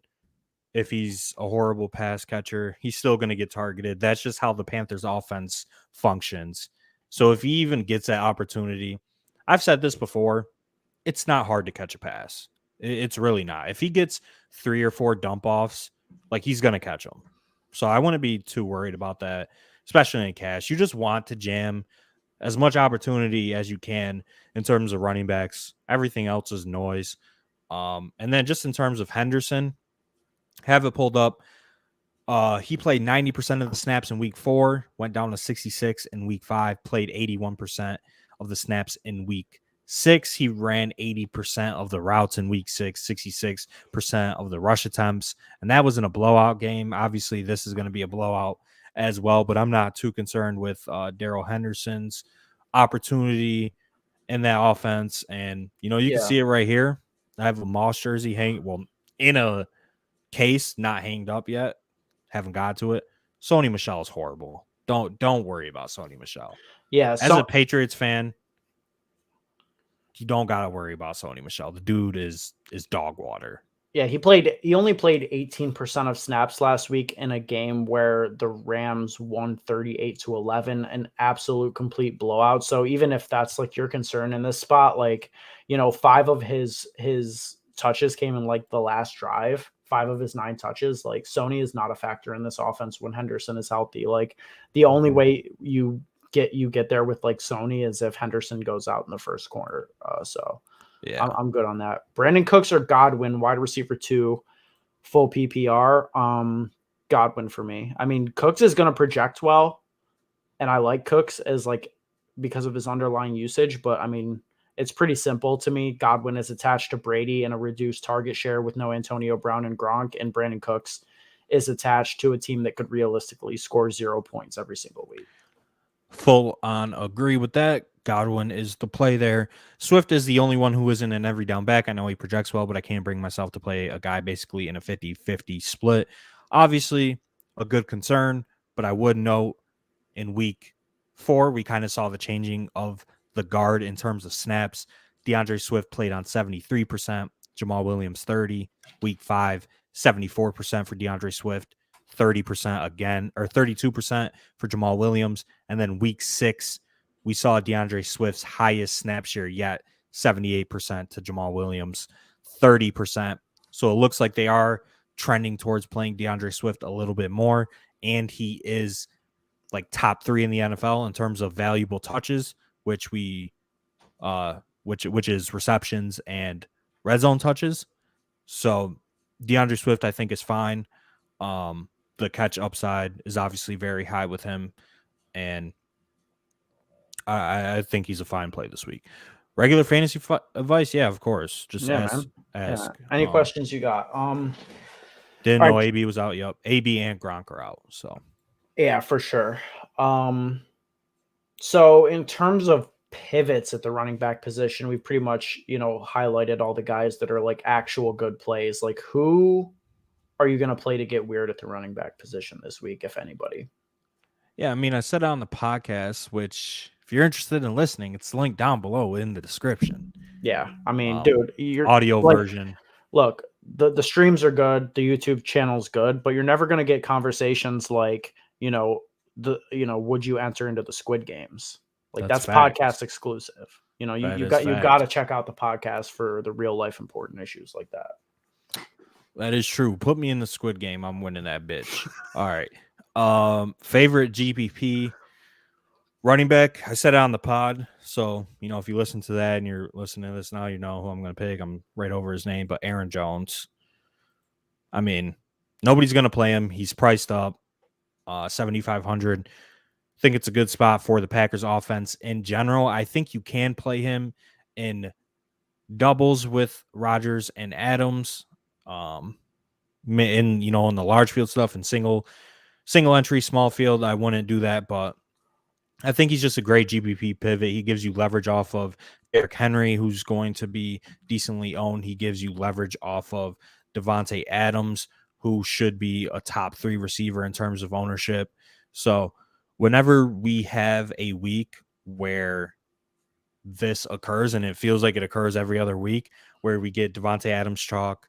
Speaker 2: if he's a horrible pass catcher, he's still going to get targeted. That's just how the Panthers offense functions. So if he even gets that opportunity, I've said this before, it's not hard to catch a pass. It's really not. If he gets 3 or 4 dump offs, like he's going to catch them. So I wouldn't be too worried about that, especially in cash. You just want to jam as much opportunity as you can in terms of running backs. Everything else is noise. And then just in terms of Henderson, have it pulled up. He played 90% of the snaps in week 4, went down to 66 in week 5, played 81% of the snaps in week 6. He ran 80% of the routes in week 6, 66% of the rush attempts, and that was in a blowout game. Obviously, this is going to be a blowout as well, but I'm not too concerned with Darrell Henderson's opportunity in that offense. And, you can see it right here. I have a Moss jersey in a case, not hanged up yet. Haven't got to it. Sony Michel is horrible. Don't worry about Sony Michel.
Speaker 1: yeah,
Speaker 2: As a Patriots fan, you don't gotta worry about Sony Michel. The dude is dog water.
Speaker 1: Yeah, he only played 18% of snaps last week in a game where the Rams won 38-11, an absolute complete blowout. So even if that's like your concern in this spot, like, 5 of his touches came in like the last drive. 5 of his 9 touches. Like Sony is not a factor in this offense when Henderson is healthy. Like the only way you get there with like Sony is if Henderson goes out in the first quarter. So yeah, I'm good on that. Brandon Cooks or Godwin, wide receiver 2, full PPR. Godwin for me. I mean, Cooks is going to project well, and I like Cooks as like because of his underlying usage. But I mean, it's pretty simple to me. Godwin is attached to Brady in a reduced target share with no Antonio Brown and Gronk, and Brandon Cooks is attached to a team that could realistically score 0 points every single week.
Speaker 2: Full on agree with that. Godwin is the play there. Swift is the only one who isn't an every down back. I know he projects well, but I can't bring myself to play a guy basically in a 50-50 split. Obviously, a good concern, but I would note in week 4, we kind of saw the changing of the guard in terms of snaps. DeAndre Swift played on 73%, Jamal Williams 30%. Week 5, 74% for DeAndre Swift, 30% again, or 32% for Jamal Williams. And then week 6, we saw DeAndre Swift's highest snap share yet, 78% to Jamal Williams, 30%. So it looks like they are trending towards playing DeAndre Swift a little bit more, and he is like top 3 in the NFL in terms of valuable touches, which is receptions and red zone touches. So DeAndre Swift, I think, is fine. The catch upside is obviously very high with him, and I think he's a fine play this week. Regular fantasy advice, yeah, of course. Just ask.
Speaker 1: Yeah. Any questions you got?
Speaker 2: Didn't know AB was out. Yep, AB and Gronk are out. So
Speaker 1: yeah, for sure. So in terms of pivots at the running back position, we've pretty much, highlighted all the guys that are like actual good plays. Like who are you going to play to get weird at the running back position this week, if anybody?
Speaker 2: Yeah, I mean, I said it on the podcast, which if you're interested in listening, it's linked down below in the description.
Speaker 1: Yeah, I mean, dude, your
Speaker 2: audio version.
Speaker 1: Look, the streams are good, the YouTube channel's good, but you're never going to get conversations like, would you enter into the Squid Games? Like that's podcast exclusive. You got to check out the podcast for the real life important issues like that.
Speaker 2: That is true. Put me in the Squid Game. I'm winning that bitch. All right. Favorite GPP running back. I said it on the pod. So, if you listen to that and you're listening to this now, you know who I'm going to pick. I'm right over his name, but Aaron Jones. I mean, nobody's going to play him. He's priced up 7,500. I think it's a good spot for the Packers offense in general. I think you can play him in doubles with Rodgers and Adams. In the large field stuff and single entry, small field, I wouldn't do that, but I think he's just a great GPP pivot. He gives you leverage off of Derrick Henry, who's going to be decently owned. He gives you leverage off of Devontae Adams, who should be a top 3 receiver in terms of ownership. So whenever we have a week where this occurs, and it feels like it occurs every other week, where we get Devontae Adams chalk,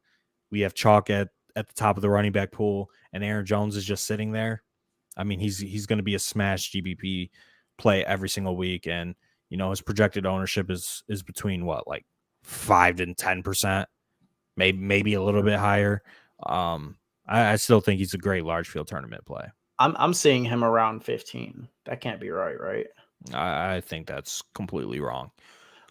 Speaker 2: we have chalk at the top of the running back pool, and Aaron Jones is just sitting there. I mean, he's going to be a smash GBP play every single week, and his projected ownership is between 5 and 10%, maybe a little bit higher. I still think he's a great large field tournament play.
Speaker 1: I'm seeing him around 15. That can't be right?
Speaker 2: I think that's completely wrong.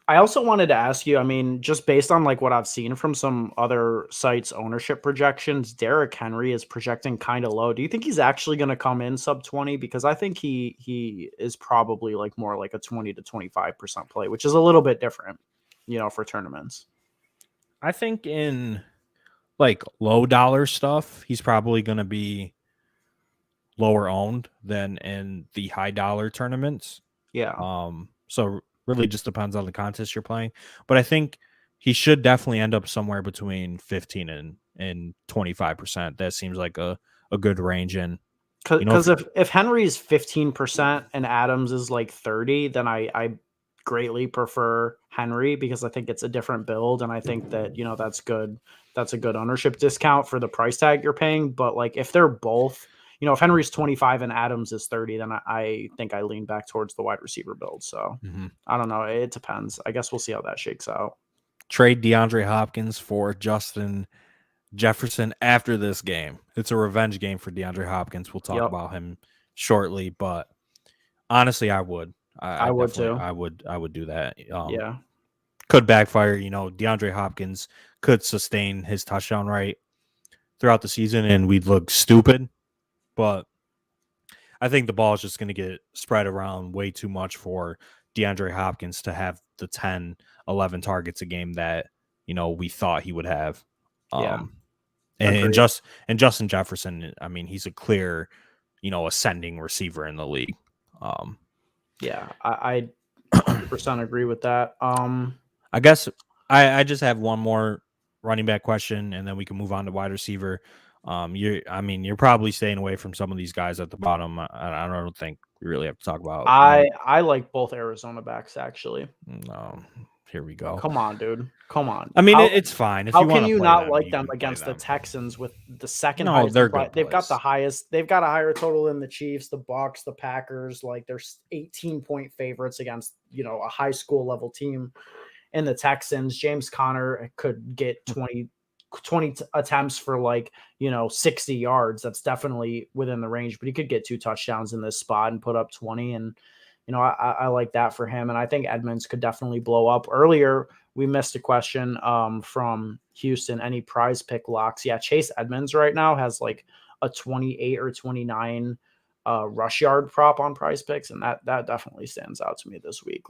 Speaker 1: I also wanted to ask you, I mean, just based on what I've seen from some other sites' ownership projections, Derrick Henry is projecting kind of low. Do you think he's actually going to come in sub 20? Because I think he is probably more like a 20 to 25% play, which is a little bit different, for tournaments.
Speaker 2: I think in low dollar stuff, he's probably going to be lower owned than in the high dollar tournaments.
Speaker 1: Yeah.
Speaker 2: So really just depends on the contest you're playing, but I think he should definitely end up somewhere between 15 and 25%. That seems like a good range. And
Speaker 1: because if Henry's 15% and Adams is 30, then I greatly prefer Henry, because I think it's a different build, and I think that that's good. That's a good ownership discount for the price tag you're paying. But if they're both, if Henry's 25 and Adams is 30, then I think I lean back towards the wide receiver build. So I don't know. It depends. I guess we'll see how that shakes out.
Speaker 2: Trade DeAndre Hopkins for Justin Jefferson after this game. It's a revenge game for DeAndre Hopkins. We'll talk about him shortly, but honestly, I would. I would too. I would do that.
Speaker 1: Yeah.
Speaker 2: Could backfire. DeAndre Hopkins could sustain his touchdown rate throughout the season, and we'd look stupid. But I think the ball is just going to get spread around way too much for DeAndre Hopkins to have the 10, 11 targets a game that, we thought he would have. And Justin Jefferson, I mean, he's a clear, ascending receiver in the league.
Speaker 1: Yeah, I 100% agree with that.
Speaker 2: I guess I just have one more running back question, and then we can move on to wide receiver. You're probably staying away from some of these guys at the bottom. I don't think we really have to talk about.
Speaker 1: I like both Arizona backs, actually.
Speaker 2: No, here we go.
Speaker 1: Come on, dude. Come on.
Speaker 2: I mean, it's fine.
Speaker 1: How can you not like them against the Texans with the second highest? They've got the highest. They've got a higher total than the Chiefs, the Bucs, the Packers. They're 18-point favorites against a high school level team. And the Texans, James Conner could get 20 attempts for 60 yards. That's definitely within the range, but he could get 2 touchdowns in this spot and put up 20. And, I like that for him. And I think Edmonds could definitely blow up. Earlier, we missed a question from Houston. Any prize pick locks? Yeah. Chase Edmonds right now has a 28 or 29 rush yard prop on prize picks. And that definitely stands out to me this week.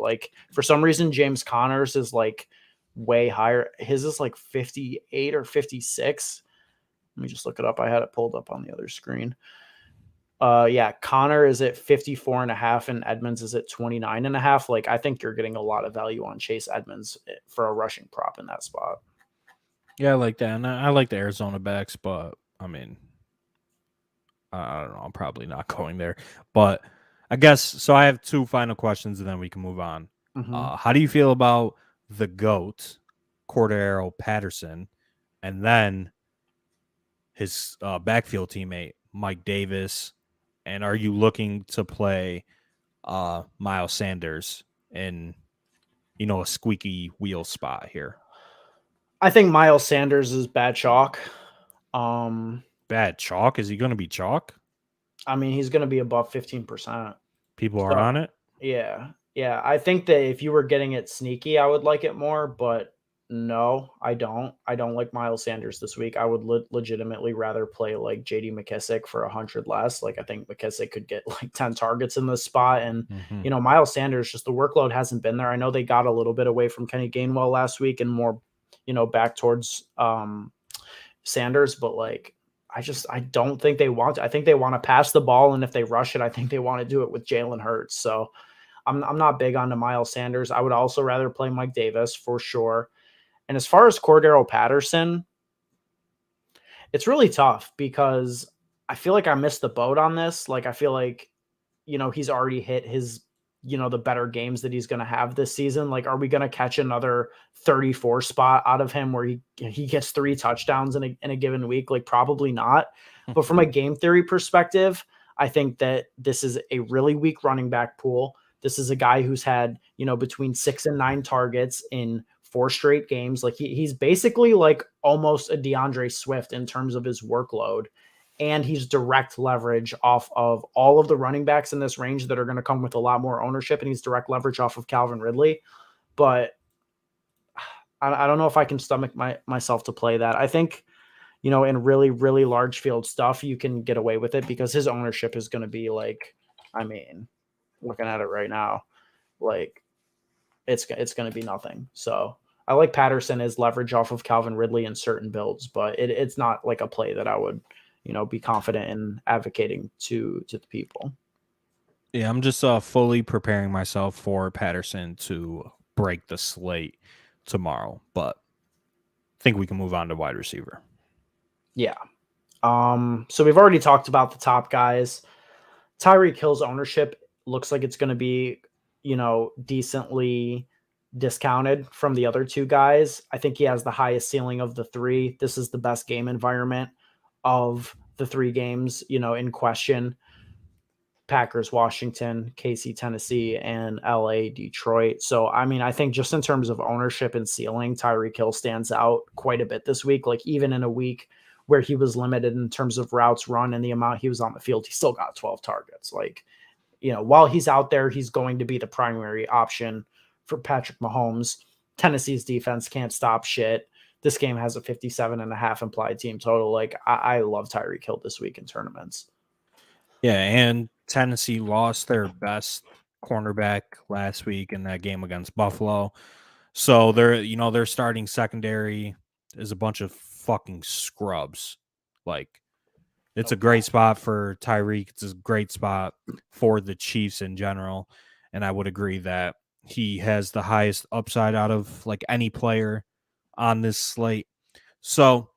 Speaker 1: For some reason, James Conner's is way higher. His is 58 or 56. Let me just look it up. I had it pulled up on the other screen. Connor is at 54.5 and Edmonds is at 29.5. I think you're getting a lot of value on Chase Edmonds for a rushing prop in that spot.
Speaker 2: Yeah, I like that. And I like the Arizona backs, but I mean, I don't know. I'm probably not going there, but I guess so. I have 2 final questions and then we can move on. How do you feel about the GOAT, Cordero Patterson, and then his backfield teammate, Mike Davis? And are you looking to play Miles Sanders in, a squeaky wheel spot here?
Speaker 1: I think Miles Sanders is bad chalk.
Speaker 2: Bad chalk. Is he going to be chalk?
Speaker 1: I mean, he's going to be above 15%.
Speaker 2: People are
Speaker 1: So,
Speaker 2: on it.
Speaker 1: yeah. Yeah. I think that if you were getting it sneaky, I would like it more, but no, I don't. I don't like Miles Sanders this week. I would legitimately rather play like JD McKissick for 100 less. Like, I think McKissick could get like 10 targets in this spot. And, Miles Sanders, just the workload hasn't been there. I know they got a little bit away from Kenny Gainwell last week and more, back towards Sanders, but like, I don't think they want to. I think they want to pass the ball, and if they rush it, I think they want to do it with Jalen Hurts. So I'm not big on the Miles Sanders. I would also rather play Mike Davis for sure. And as far as Cordero Patterson, it's really tough because I feel like I missed the boat on this. Like, I feel like, he's already hit his, the better games that he's going to have this season. Like, are we going to catch another 34 spot out of him where he gets 3 touchdowns in a given week? Like, probably not. But from a game theory perspective, I think that this is a really weak running back pool. This is a guy who's had, between 6 and 9 targets in 4 straight games. Like, he's basically like almost a DeAndre Swift in terms of his workload. And he's direct leverage off of all of the running backs in this range that are going to come with a lot more ownership. And he's direct leverage off of Calvin Ridley. But I don't know if I can stomach myself to play that. I think, in really, really large field stuff, you can get away with it because his ownership is going to be like, I mean, looking at it right now, like it's going to be nothing. So I like Patterson as leverage off of Calvin Ridley in certain builds, but it's not like a play that I would, be confident in advocating to the people.
Speaker 2: Yeah, I'm just fully preparing myself for Patterson to break the slate tomorrow, but I think we can move on to wide receiver.
Speaker 1: Yeah. So we've already talked about the top guys. Tyreek Hill's ownership looks like it's going to be, decently discounted from the other 2 guys. I think he has the highest ceiling of the 3. This is the best game environment of the 3 games, in question. Packers, Washington, KC, Tennessee, and LA, Detroit. So, I mean, I think just in terms of ownership and ceiling, Tyreek Hill stands out quite a bit this week. Like, even in a week where he was limited in terms of routes run and the amount he was on the field, he still got 12 targets. Like, while he's out there, he's going to be the primary option for Patrick Mahomes. Tennessee's defense can't stop shit. This game has a 57.5 implied team total. Like, I love Tyreek Hill this week in tournaments.
Speaker 2: Yeah, and Tennessee lost their best cornerback last week in that game against Buffalo. So their starting secondary is a bunch of fucking scrubs. Like, it's a great spot for Tyreek. It's a great spot for the Chiefs in general. And I would agree that he has the highest upside out of like any player on this slate. So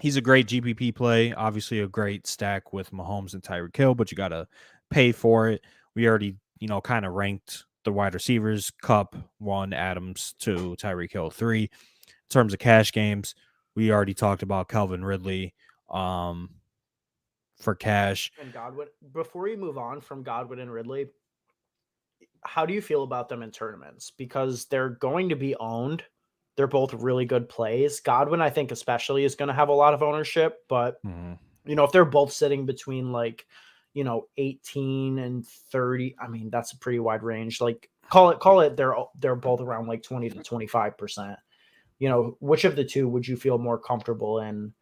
Speaker 2: he's a great GPP play. Obviously a great stack with Mahomes and Tyreek Hill, but you got to pay for it. We already, kind of ranked the wide receivers: Kupp 1, Adams 2, Tyreek Hill 3. In terms of cash games, we already talked about Calvin Ridley for cash.
Speaker 1: And Godwin, before you move on from Godwin and Ridley, how do you feel about them in tournaments? Because they're going to be owned. They're both really good plays. Godwin, I think especially, is going to have a lot of ownership, but if they're both sitting between like, 18 and 30, I mean, that's a pretty wide range. Like, call it they're both around like 20 to 25%. Which of the 2 would you feel more comfortable in,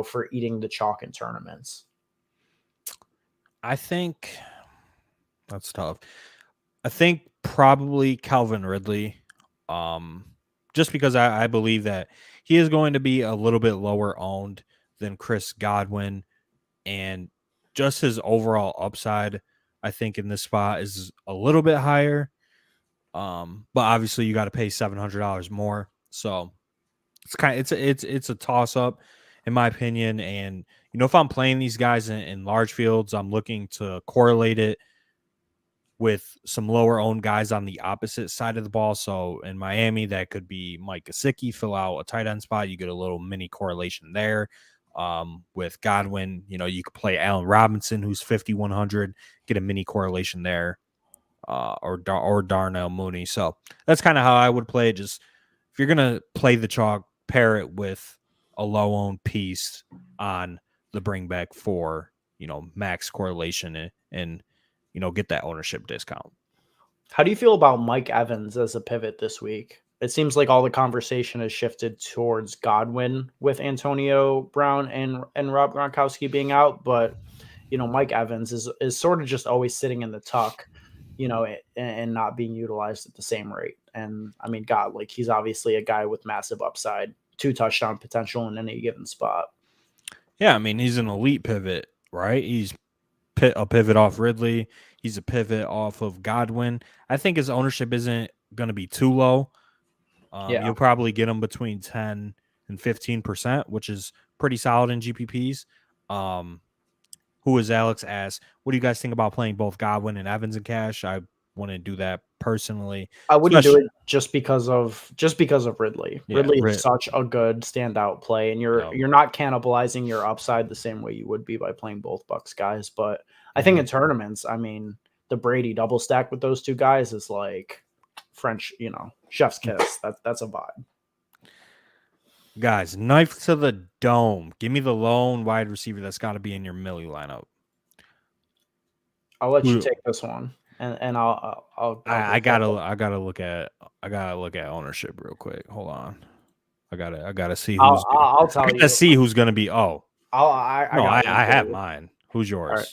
Speaker 1: for eating the chalk in tournaments?
Speaker 2: I think that's tough. I think probably Calvin Ridley, just because I believe that he is going to be a little bit lower owned than Chris Godwin, and just his overall upside, I think in this spot is a little bit higher. But obviously you got to pay $700 more, so it's a toss up in my opinion. And if I'm playing these guys in large fields, I'm looking to correlate it with some lower owned guys on the opposite side of the ball. So in Miami, that could be Mike Gesicki, fill out a tight end spot. You get a little mini correlation there. With Godwin, you could play Allen Robinson, who's 5,100, get a mini correlation there, or Darnell Mooney. So that's kind of how I would play it. Just if you're going to play the chalk, pair it with a low owned piece on the bring back for, max correlation and get that ownership discount.
Speaker 1: How do you feel about Mike Evans as a pivot this week? It seems like all the conversation has shifted towards Godwin with Antonio Brown and Rob Gronkowski being out, but Mike Evans is sort of just always sitting in the tuck, and not being utilized at the same rate. And I mean, God, like he's obviously a guy with massive upside, 2 touchdown potential in any given spot.
Speaker 2: Yeah, I mean, he's an elite pivot, right? He's a pivot off Ridley. He's a pivot off of Godwin. I think his ownership isn't going to be too low. You'll probably get him between 10 and 15%, which is pretty solid in GPPs. Who is Alex asked, what do you guys think about playing both Godwin and Evans in cash? I wouldn't do that personally.
Speaker 1: I wouldn't do it just because of Ridley.
Speaker 2: Yeah,
Speaker 1: Ridley is such a good standout play, and you're not cannibalizing your upside the same way you would be by playing both Bucks guys. But I think in tournaments, I mean, the Brady double stack with those two guys is like French, chef's kiss. That's a vibe.
Speaker 2: Guys, knife to the dome. Give me the lone wide receiver that's got to be in your Millie lineup.
Speaker 1: I'll let you take this one, and
Speaker 2: I gotta look at ownership real quick. Hold on, I gotta see who's.
Speaker 1: I'll tell you.
Speaker 2: I gotta see who's gonna be. Oh,
Speaker 1: I
Speaker 2: have mine. Who's yours?
Speaker 1: Right.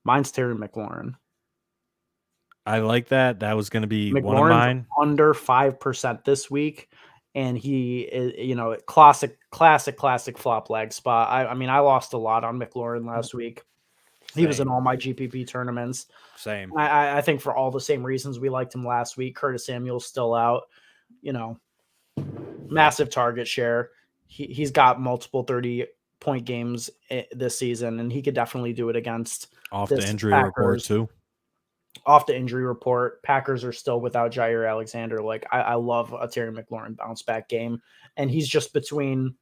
Speaker 1: Mine's Terry McLaurin.
Speaker 2: I like that. That was gonna be
Speaker 1: McLaurin's
Speaker 2: one of mine.
Speaker 1: Under 5% this week. And he is, classic flop leg spot. I mean, I lost a lot on McLaurin last week. He was in all my GPP tournaments.
Speaker 2: Same.
Speaker 1: I think for all the same reasons we liked him last week. Curtis Samuel's still out. Massive target share. He's got multiple 30-point games this season, and he could definitely do it against
Speaker 2: off the injury report too.
Speaker 1: Off the injury report, Packers are still without Jair Alexander. Like I love a Terry McLaurin bounce back game, and he's just between,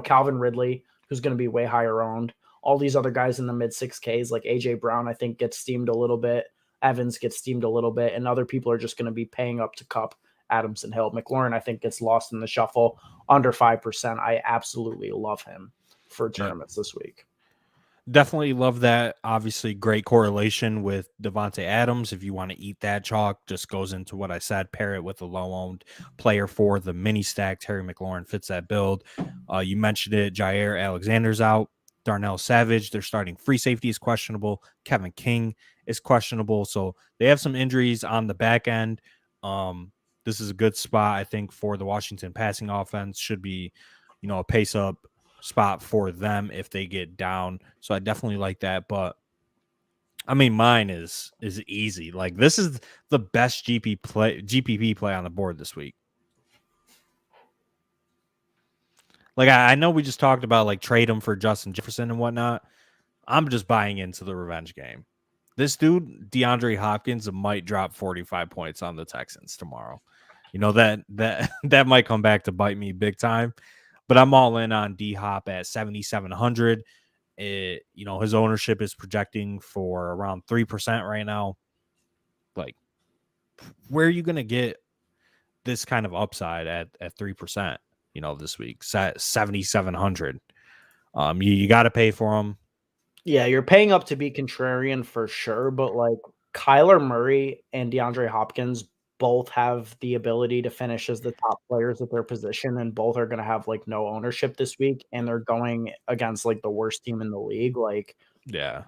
Speaker 1: Calvin Ridley, who's going to be way higher owned. All these other guys in the mid 6Ks, like AJ Brown, I think gets steamed a little bit. Evans gets steamed a little bit, and other people are just going to be paying up to Kupp, Adams, and Hill. McLaurin, I think, gets lost in the shuffle under 5%. I absolutely love him for tournaments this week.
Speaker 2: Definitely love that. Obviously, great correlation with Devontae Adams. If you want to eat that chalk, just goes into what I said. Pair it with a low-owned player for the mini stack. Terry McLaurin fits that build. You mentioned it. Jair Alexander's out. Darnell Savage, their starting free safety, is questionable. Kevin King is questionable. So they have some injuries on the back end. This is a good spot, I think, for the Washington passing offense. Should be, a pace-up spot for them if they get down. So I definitely like that. But I mean, mine is easy. Like, this is the best GPP play on the board this week. Like, I know we just talked about like trade him for Justin Jefferson and whatnot. I'm just buying into the revenge game. This dude, DeAndre Hopkins, might drop 45 points on the Texans tomorrow. That might come back to bite me big time. But I'm all in on D-Hop at 7,700. His ownership is projecting for around 3% right now. Like, where are you going to get this kind of upside at 3%, this week? 7,700. You got to pay for them.
Speaker 1: Yeah, you're paying up to be contrarian for sure. But like Kyler Murray and DeAndre Hopkins both have the ability to finish as the top players at their position, and both are going to have like no ownership this week, and they're going against like the worst team in the league. Like,
Speaker 2: yeah,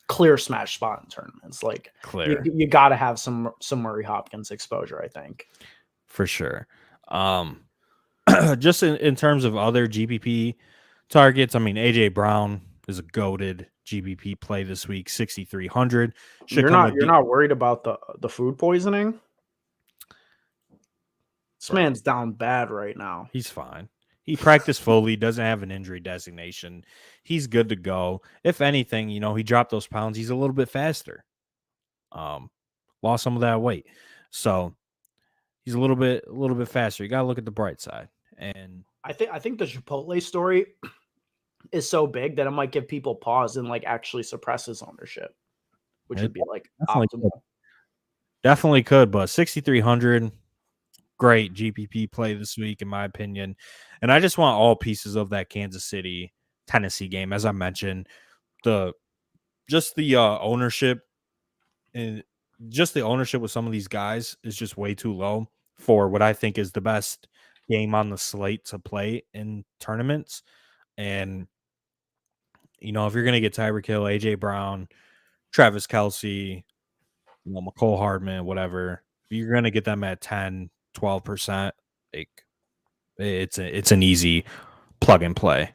Speaker 1: clear smash spot in tournaments. Like,
Speaker 2: clear.
Speaker 1: You got to have some Murray Hopkins exposure, I think,
Speaker 2: for sure. Just in terms of other GPP targets, I mean, AJ Brown is a goated GPP play this week, 6,300.
Speaker 1: You're not worried about the food poisoning? This man's down bad right now.
Speaker 2: He's fine. He practiced fully, doesn't have an injury designation. He's good to go. If anything, he dropped those pounds. He's a little bit faster. Lost some of that weight. So he's a little bit faster. You got to look at the bright side. And
Speaker 1: I think the Chipotle story is so big that it might give people pause and like actually suppress his ownership, which would be like optimal.
Speaker 2: Definitely could, but 6,300. great GPP play this week, in my opinion. And I just want all pieces of that Kansas City Tennessee game. As I mentioned, the ownership and just the ownership with some of these guys is just way too low for what I think is the best game on the slate to play in tournaments. And if you're gonna get Tyreek Hill, AJ Brown, Travis Kelsey, McCole Hardman, whatever, you're gonna get them at 10, 12%. Like it's an easy plug and play.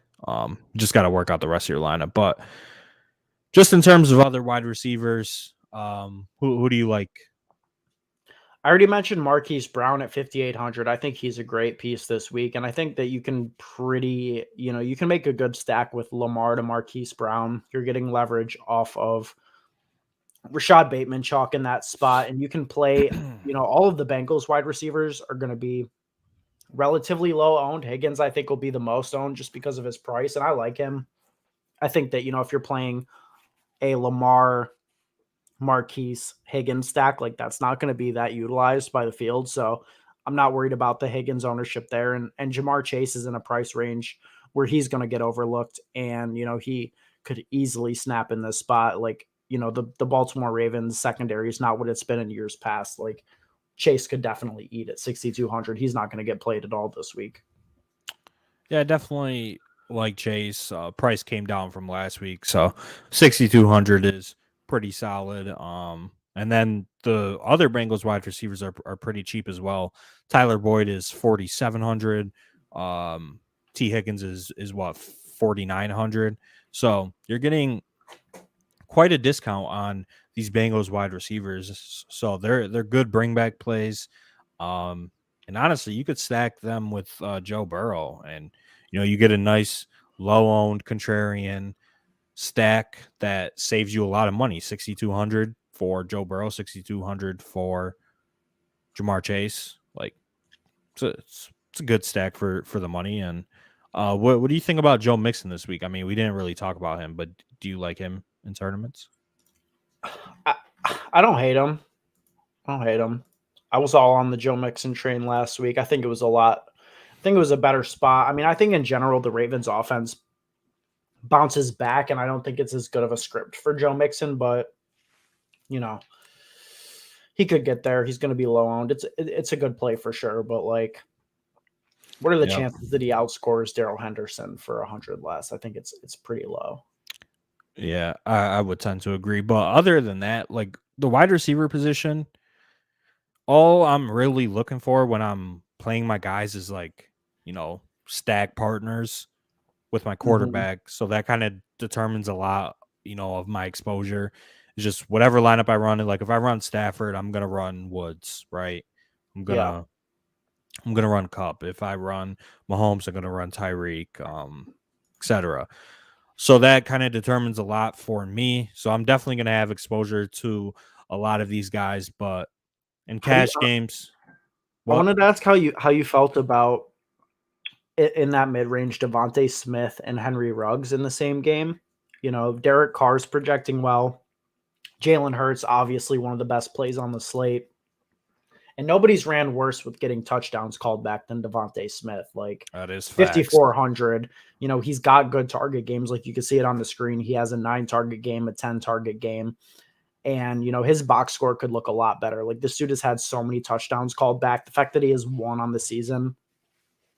Speaker 2: Just got to work out the rest of your lineup. But just in terms of other wide receivers, who do you like?
Speaker 1: I already mentioned Marquis Brown at 5,800. I think he's a great piece this week. And I think that you can you can make a good stack with Lamar to Marquis Brown. You're getting leverage off of Rashad Bateman chalk in that spot. And you can play, all of the Bengals wide receivers are going to be relatively low owned. Higgins, I think, will be the most owned just because of his price. And I like him. I think that, if you're playing a Lamar, Marquise, Higgins stack, like that's not going to be that utilized by the field. So I'm not worried about the Higgins ownership there. And Jamar Chase is in a price range where he's going to get overlooked. And, he could easily snap in this spot. Like, the Baltimore Ravens secondary is not what it's been in years past. Like Chase could definitely eat at 6,200. He's not going to get played at all this week.
Speaker 2: Yeah, definitely like Chase. Price came down from last week. So 6,200 is pretty solid. And then the other Bengals wide receivers are pretty cheap as well. Tyler Boyd is 4,700. T Higgins is what, 4,900. So you're getting quite a discount on these Bengals wide receivers. So they're good bring back plays. And honestly, you could stack them with Joe Burrow, and you get a nice low owned contrarian stack that saves you a lot of money. 6,200 for Joe Burrow, 6,200 for Jamar Chase. Like it's a good stack for the money. And what do you think about Joe Mixon this week? I mean, we didn't really talk about him, but do you like him in tournaments?
Speaker 1: I don't hate him. I was all on the Joe Mixon train last week. I think it was a better spot. I mean, I think in general the Ravens offense bounces back, and I don't think it's as good of a script for Joe Mixon, but he could get there. He's going to be low owned. It's a good play for sure, but like, what are the chances that he outscores Darrell Henderson for 100 less? I think it's pretty low.
Speaker 2: Yeah, I would tend to agree. But other than that, like the wide receiver position, all I'm really looking for when I'm playing my guys is like, stack partners with my quarterback. Mm-hmm. So that kind of determines a lot, of my exposure. It's just whatever lineup I run. Like if I run Stafford, I'm gonna run Woods, right? I'm gonna run Kupp. If I run Mahomes, I'm gonna run Tyreek, etc. So that kind of determines a lot for me. So I'm definitely gonna have exposure to a lot of these guys, but in cash games,
Speaker 1: I wanted to ask how you felt about in that mid-range Devontae Smith and Henry Ruggs in the same game. Derek Carr's projecting well. Jalen Hurts, obviously one of the best plays on the slate. And nobody's ran worse with getting touchdowns called back than Devontae Smith. Like
Speaker 2: that is
Speaker 1: 5,400. He's got good target games. Like you can see it on the screen. He has a 9-target game, a 10-target game. And, his box score could look a lot better. Like this dude has had so many touchdowns called back. The fact that he has one on the season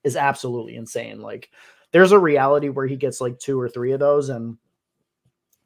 Speaker 1: is absolutely insane. Like there's a reality where he gets like 2 or 3 of those, and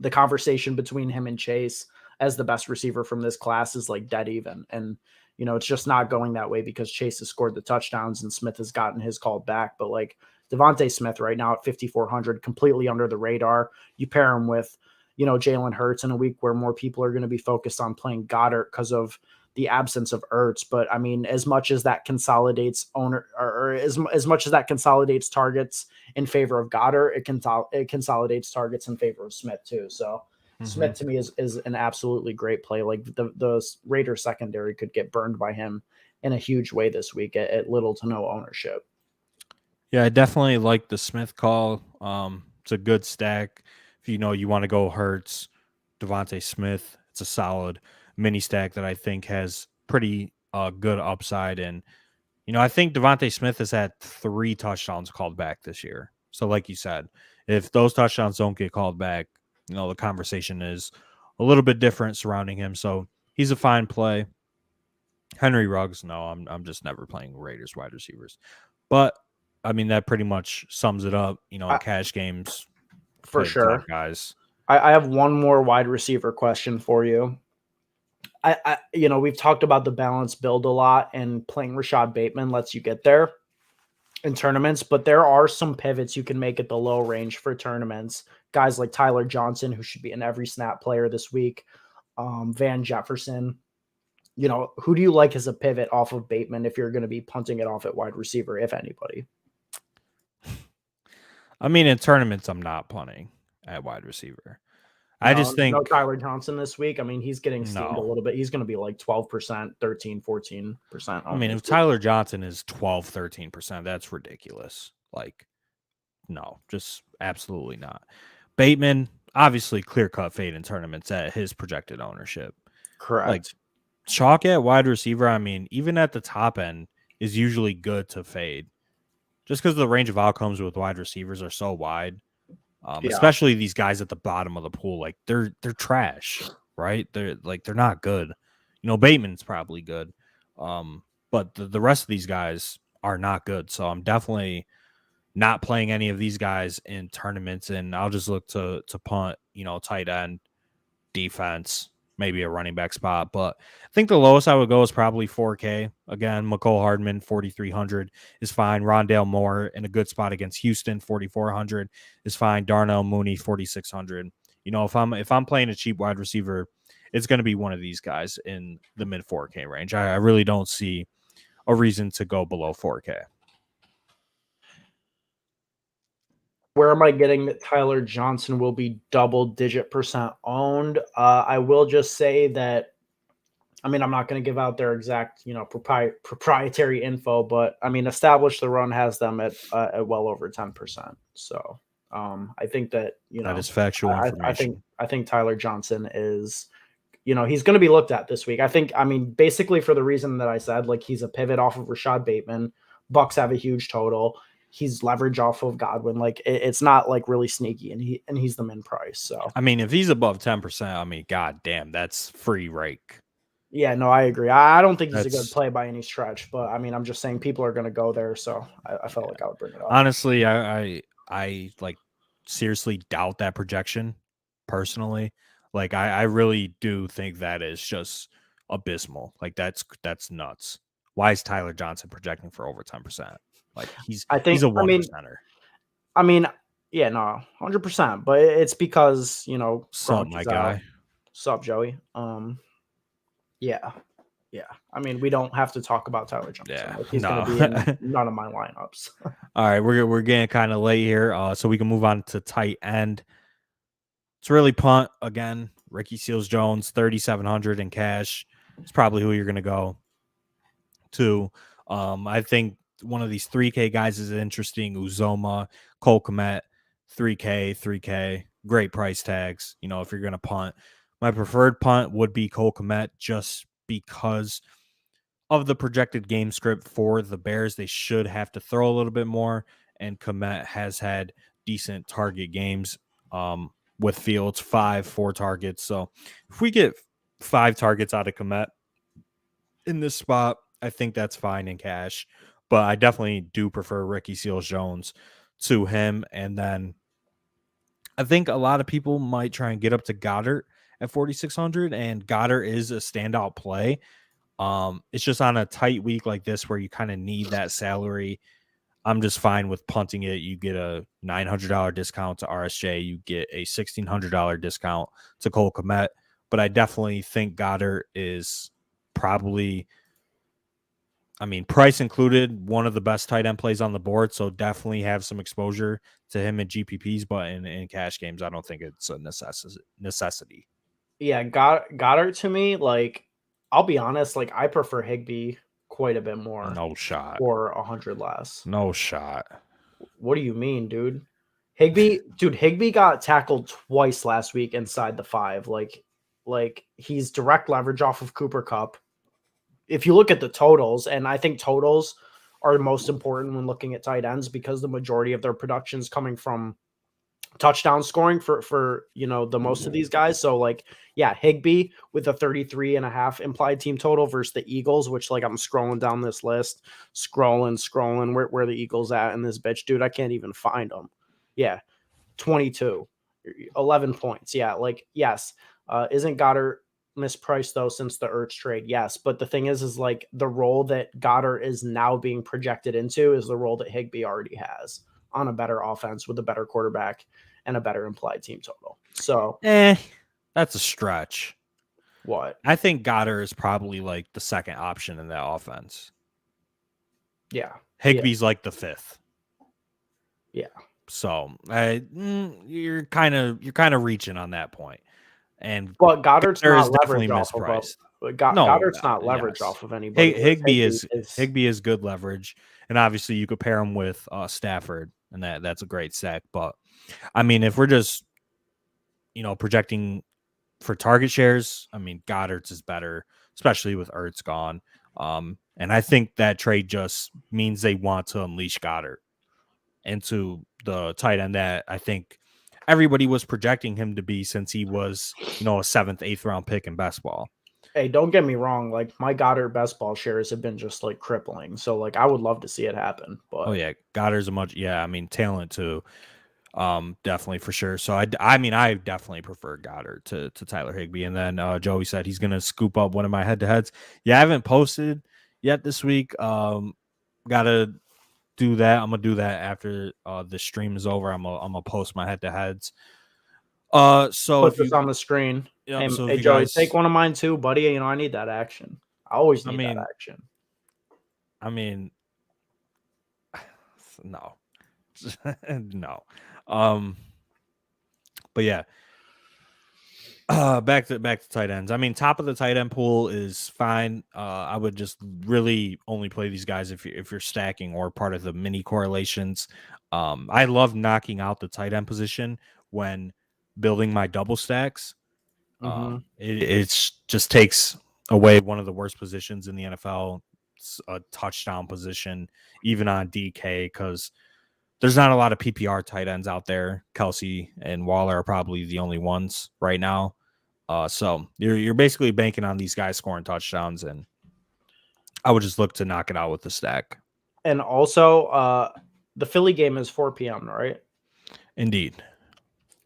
Speaker 1: the conversation between him and Chase as the best receiver from this class is like dead even. And, it's just not going that way because Chase has scored the touchdowns and Smith has gotten his called back. But like Devontae Smith right now at 5,400, completely under the radar. You pair him with, Jalen Hurts in a week where more people are going to be focused on playing Goddard because of the absence of Ertz. But I mean, as much as that consolidates as much as that consolidates targets in favor of Goddard, it consolidates targets in favor of Smith too. So Smith to me is an absolutely great play. Like the Raiders secondary could get burned by him in a huge way this week at little to no ownership.
Speaker 2: Yeah, I definitely like the Smith call. It's a good stack. If you want to go Hurts, Devontae Smith, it's a solid mini stack that I think has pretty good upside. And I think Devontae Smith has had 3 touchdowns called back this year. So like you said, if those touchdowns don't get called back, the conversation is a little bit different surrounding him. So he's a fine play. Henry Ruggs, no, I'm just never playing Raiders wide receivers. But I mean, that pretty much sums it up. In cash games,
Speaker 1: for
Speaker 2: play the top
Speaker 1: sure.
Speaker 2: guys.
Speaker 1: I have one more wide receiver question for you. We've talked about the balanced build a lot, and playing Rashad Bateman lets you get there in tournaments, but there are some pivots you can make at the low range for tournaments. Guys like Tyler Johnson, who should be an every snap player this week, Van Jefferson. Who do you like as a pivot off of Bateman if you're going to be punting it off at wide receiver, if anybody?
Speaker 2: I mean, in tournaments, I'm not punting at wide receiver. I just think
Speaker 1: no Tyler Johnson this week. I mean, he's getting steamed a little bit. He's going to be like 12%, 13, 14%.
Speaker 2: I mean, if Tyler Johnson is 12, 13%, that's ridiculous. Like, no, just absolutely not. Bateman, obviously clear-cut fade in tournaments at his projected ownership.
Speaker 1: Correct.
Speaker 2: Like, chalk at wide receiver, I mean, even at the top end, is usually good to fade. Just because the range of outcomes with wide receivers are so wide. Especially these guys at the bottom of the pool, like they're trash, right? They're not good. Bateman's probably good, but the rest of these guys are not good. So I'm definitely not playing any of these guys in tournaments, and I'll just look to punt, tight end, defense, maybe a running back spot. But I think the lowest I would go is probably 4K. Again, McCole Hardman, 4,300 is fine. Rondale Moore in a good spot against Houston, 4,400 is fine. Darnell Mooney, 4,600. If I'm playing a cheap wide receiver, it's going to be one of these guys in the mid 4K range. I really don't see a reason to go below 4K.
Speaker 1: Where am I getting that Tyler Johnson will be double-digit % owned? I will just say that, I mean, I'm not going to give out their exact, proprietary info, but I mean, Establish the Run has them at well over 10%. So I think that,
Speaker 2: that is factual information.
Speaker 1: I think Tyler Johnson is, he's going to be looked at this week. I mean, basically for the reason that I said, like he's a pivot off of Rashad Bateman. Bucks have a huge total. He's leverage off of Godwin. Like it's not like really sneaky, and he's the min price. So
Speaker 2: I mean, if he's above 10%, I mean, god damn, that's free rake.
Speaker 1: Yeah, no, I agree. I don't think he's a good play by any stretch, but I mean, I'm just saying people are going to go there, so I felt like I would bring it up.
Speaker 2: Honestly, I like seriously doubt that projection personally. Like I really do think that is just abysmal. Like that's nuts. Why is Tyler Johnson projecting for over 10%? Like he's a 1%er.
Speaker 1: I mean, yeah, no, 100%. But it's because
Speaker 2: sup, my guy,
Speaker 1: sup, Joey. Yeah. I mean, we don't have to talk about Tyler Johnson.
Speaker 2: Yeah,
Speaker 1: like, he's going to be in none of my lineups.
Speaker 2: All right, we're getting kind of late here, so we can move on to tight end. It's really punt again. Ricky Seals-Jones, 3,700 in cash. It's probably who you're going to go to. I think one of these 3K guys is interesting. Uzoma, Cole Kmet, 3K, great price tags. If you're going to punt, my preferred punt would be Cole Kmet just because of the projected game script for the Bears. They should have to throw a little bit more, and Kmet has had decent target games with Fields, 4 targets. So if we get 5 targets out of Kmet in this spot, I think that's fine in cash. But I definitely do prefer Ricky Seals-Jones to him. And then I think a lot of people might try and get up to Goddard at 4,600, and Goddard is a standout play. It's just on a tight week like this where you kind of need that salary. I'm just fine with punting it. You get a $900 discount to RSJ. You get a $1,600 discount to Cole Kmet. But I definitely think Goddard is probably, I mean, price included, one of the best tight end plays on the board. So definitely have some exposure to him in GPPs. But in cash games, I don't think it's a necessity.
Speaker 1: Yeah, Goddard to me, like, I'll be honest, like I prefer Higbee quite a bit more.
Speaker 2: No shot.
Speaker 1: Or 100 less.
Speaker 2: No shot.
Speaker 1: What do you mean, dude? Higbee got tackled twice last week inside the 5. Like he's direct leverage off of Cooper Kupp. If you look at the totals, and I think totals are most important when looking at tight ends because the majority of their production is coming from touchdown scoring for the most of these guys. So like, yeah, Higbee with a 33.5 implied team total versus the Eagles, which like I'm scrolling down this list, scrolling where the Eagles at in this bitch, dude. I can't even find them. Yeah, 22, 11 points. Yeah, like yes. Isn't Goddard mispriced though since the Ertz trade? Yes, but the thing is like the role that Goddard is now being projected into is the role that Higbee already has on a better offense with a better quarterback and a better implied team total. So,
Speaker 2: that's a stretch.
Speaker 1: what?
Speaker 2: I think Goddard is probably like the second option in that offense.
Speaker 1: Yeah.
Speaker 2: Higbee's like the fifth.
Speaker 1: Yeah.
Speaker 2: So you're kind of reaching on that point.
Speaker 1: But Goddard's not
Speaker 2: definitely
Speaker 1: leverage
Speaker 2: mispriced.
Speaker 1: Goddard's not leverage off of anybody.
Speaker 2: Higbee is good leverage, and obviously you could pair him with Stafford, and that's a great stack. But I mean, if we're just projecting for target shares, I mean Goddard's is better, especially with Ertz gone. And I think that trade just means they want to unleash Goddard into the tight end that I think everybody was projecting him to be since he was, a 7th, 8th round pick in best ball.
Speaker 1: Hey, don't get me wrong. Like my Goddard best ball shares have been just like crippling. So like I would love to see it happen. But
Speaker 2: oh yeah, Goddard's talent too. Definitely for sure. So I definitely prefer Goddard to Tyler Higbee. And then Joey said he's gonna scoop up one of my head-to-heads. Yeah, I haven't posted yet this week. Gotta do that. I'm gonna do that after the stream is over. I'm gonna post my head-to-heads. So
Speaker 1: put this on the screen.
Speaker 2: Yeah,
Speaker 1: hey,
Speaker 2: so
Speaker 1: hey Joey, take one of mine too, buddy. I need that action. I always need that action.
Speaker 2: I mean, no. No. But yeah. Back to tight ends. I mean, top of the tight end pool is fine. I would just really only play these guys if you're stacking or part of the mini correlations. I love knocking out the tight end position when building my double stacks. It just takes away one of the worst positions in the NFL, a touchdown position, even on DK, because there's not a lot of PPR tight ends out there. Kelsey and Waller are probably the only ones right now. So you're basically banking on these guys scoring touchdowns, and I would just look to knock it out with the stack.
Speaker 1: And also, the Philly game is 4 p.m., right?
Speaker 2: Indeed.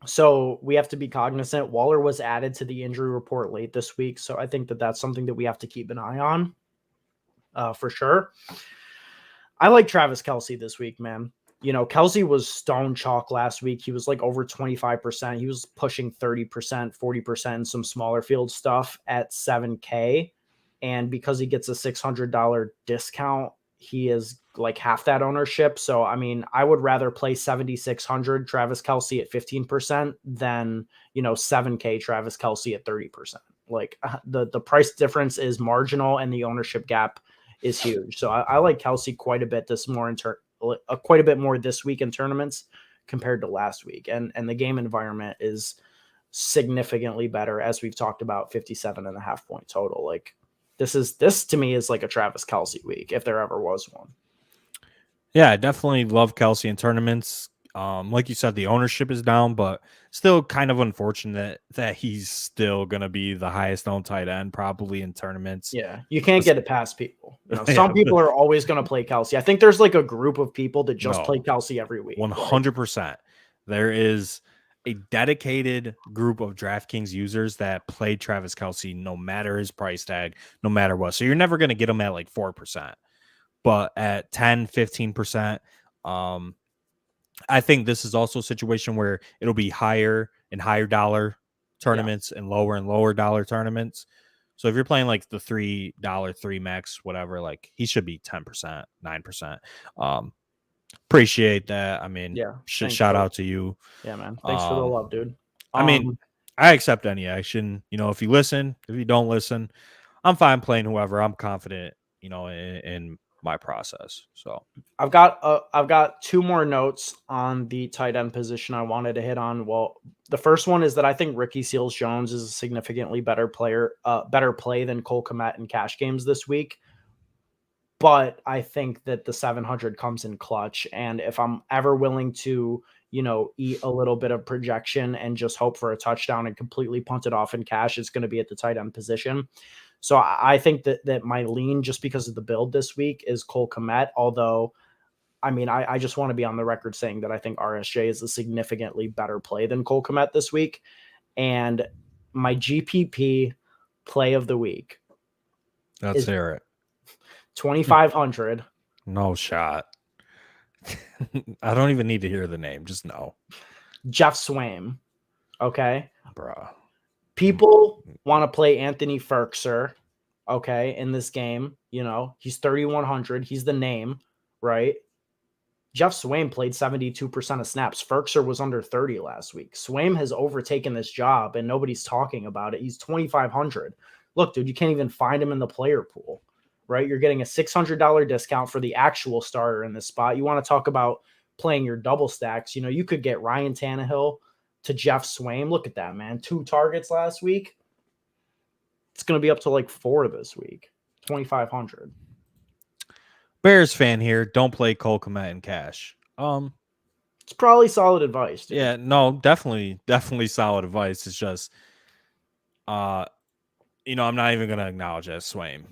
Speaker 1: So we have to be cognizant. Waller was added to the injury report late this week, so I think that that's something that we have to keep an eye on, for sure. I like Travis Kelce this week, man. Kelce was stone chalk last week. He was like over 25%. He was pushing 30%, 40% in some smaller field stuff at 7K. And because he gets a $600 discount, he is like half that ownership. So, I mean, I would rather play 7,600 Travis Kelce at 15% than, 7K Travis Kelce at 30%. Like the price difference is marginal and the ownership gap is huge. So I like Kelce quite a bit quite a bit more this week in tournaments compared to last week. And the game environment is significantly better, as we've talked about, 57.5 point total. Like this to me is like a Travis Kelce week, if there ever was one.
Speaker 2: Yeah, I definitely love Kelce in tournaments. Like you said, the ownership is down, but still kind of unfortunate that he's still going to be the highest owned tight end probably in tournaments.
Speaker 1: Yeah, you can't get it past people. Some people are always going to play Kelce. I think there's like a group of people that just play Kelce every week.
Speaker 2: 100%. There is a dedicated group of DraftKings users that play Travis Kelce no matter his price tag, no matter what. So you're never going to get him at like 4%. But at 10, 15%, I think this is also a situation where it'll be higher and higher dollar tournaments and lower dollar tournaments. So if you're playing like the $3, 3 max, whatever, like he should be 10%, 9%. Appreciate that. I mean, shout out to you.
Speaker 1: Yeah, man. Thanks for the love, dude.
Speaker 2: I mean, I accept any action. If you listen, if you don't listen, I'm fine playing whoever. I'm confident, in my process. So
Speaker 1: I've got 2 more notes on the tight end position I wanted to hit on. Well, the first one is that I think Ricky Seals-Jones is a significantly better play than Cole Kmet in cash games this week. but I think that the 700 comes in clutch. And if I'm ever willing to, eat a little bit of projection and just hope for a touchdown and completely punt it off in cash, it's going to be at the tight end position. So I think that my lean, just because of the build this week, is Cole Kmet. Although, I just want to be on the record saying that I think RSJ is a significantly better play than Cole Kmet this week. And my GPP play of the week.
Speaker 2: Let's hear it.
Speaker 1: 2,500.
Speaker 2: No shot. I don't even need to hear the name. Just no.
Speaker 1: Jeff Swaim. Okay.
Speaker 2: Bruh.
Speaker 1: People want to play Anthony Ferkser. Okay. In this game, he's 3,100. He's the name, right? Jeff Swaim played 72% of snaps. Ferkser was under 30 last week. Swaim has overtaken this job and nobody's talking about it. He's 2,500. Look, dude, you can't even find him in the player pool, right? You're getting a $600 discount for the actual starter in this spot. You want to talk about playing your double stacks. You could get Ryan Tannehill to Jeff Swaim. Look at that, man. 2 targets last week. It's going to be up to like 4 this week. 2,500.
Speaker 2: Bears fan here. Don't play Cole Kmet in cash.
Speaker 1: It's probably solid advice, dude.
Speaker 2: Yeah, no, definitely solid advice. It's just, I'm not even gonna acknowledge that Swaim.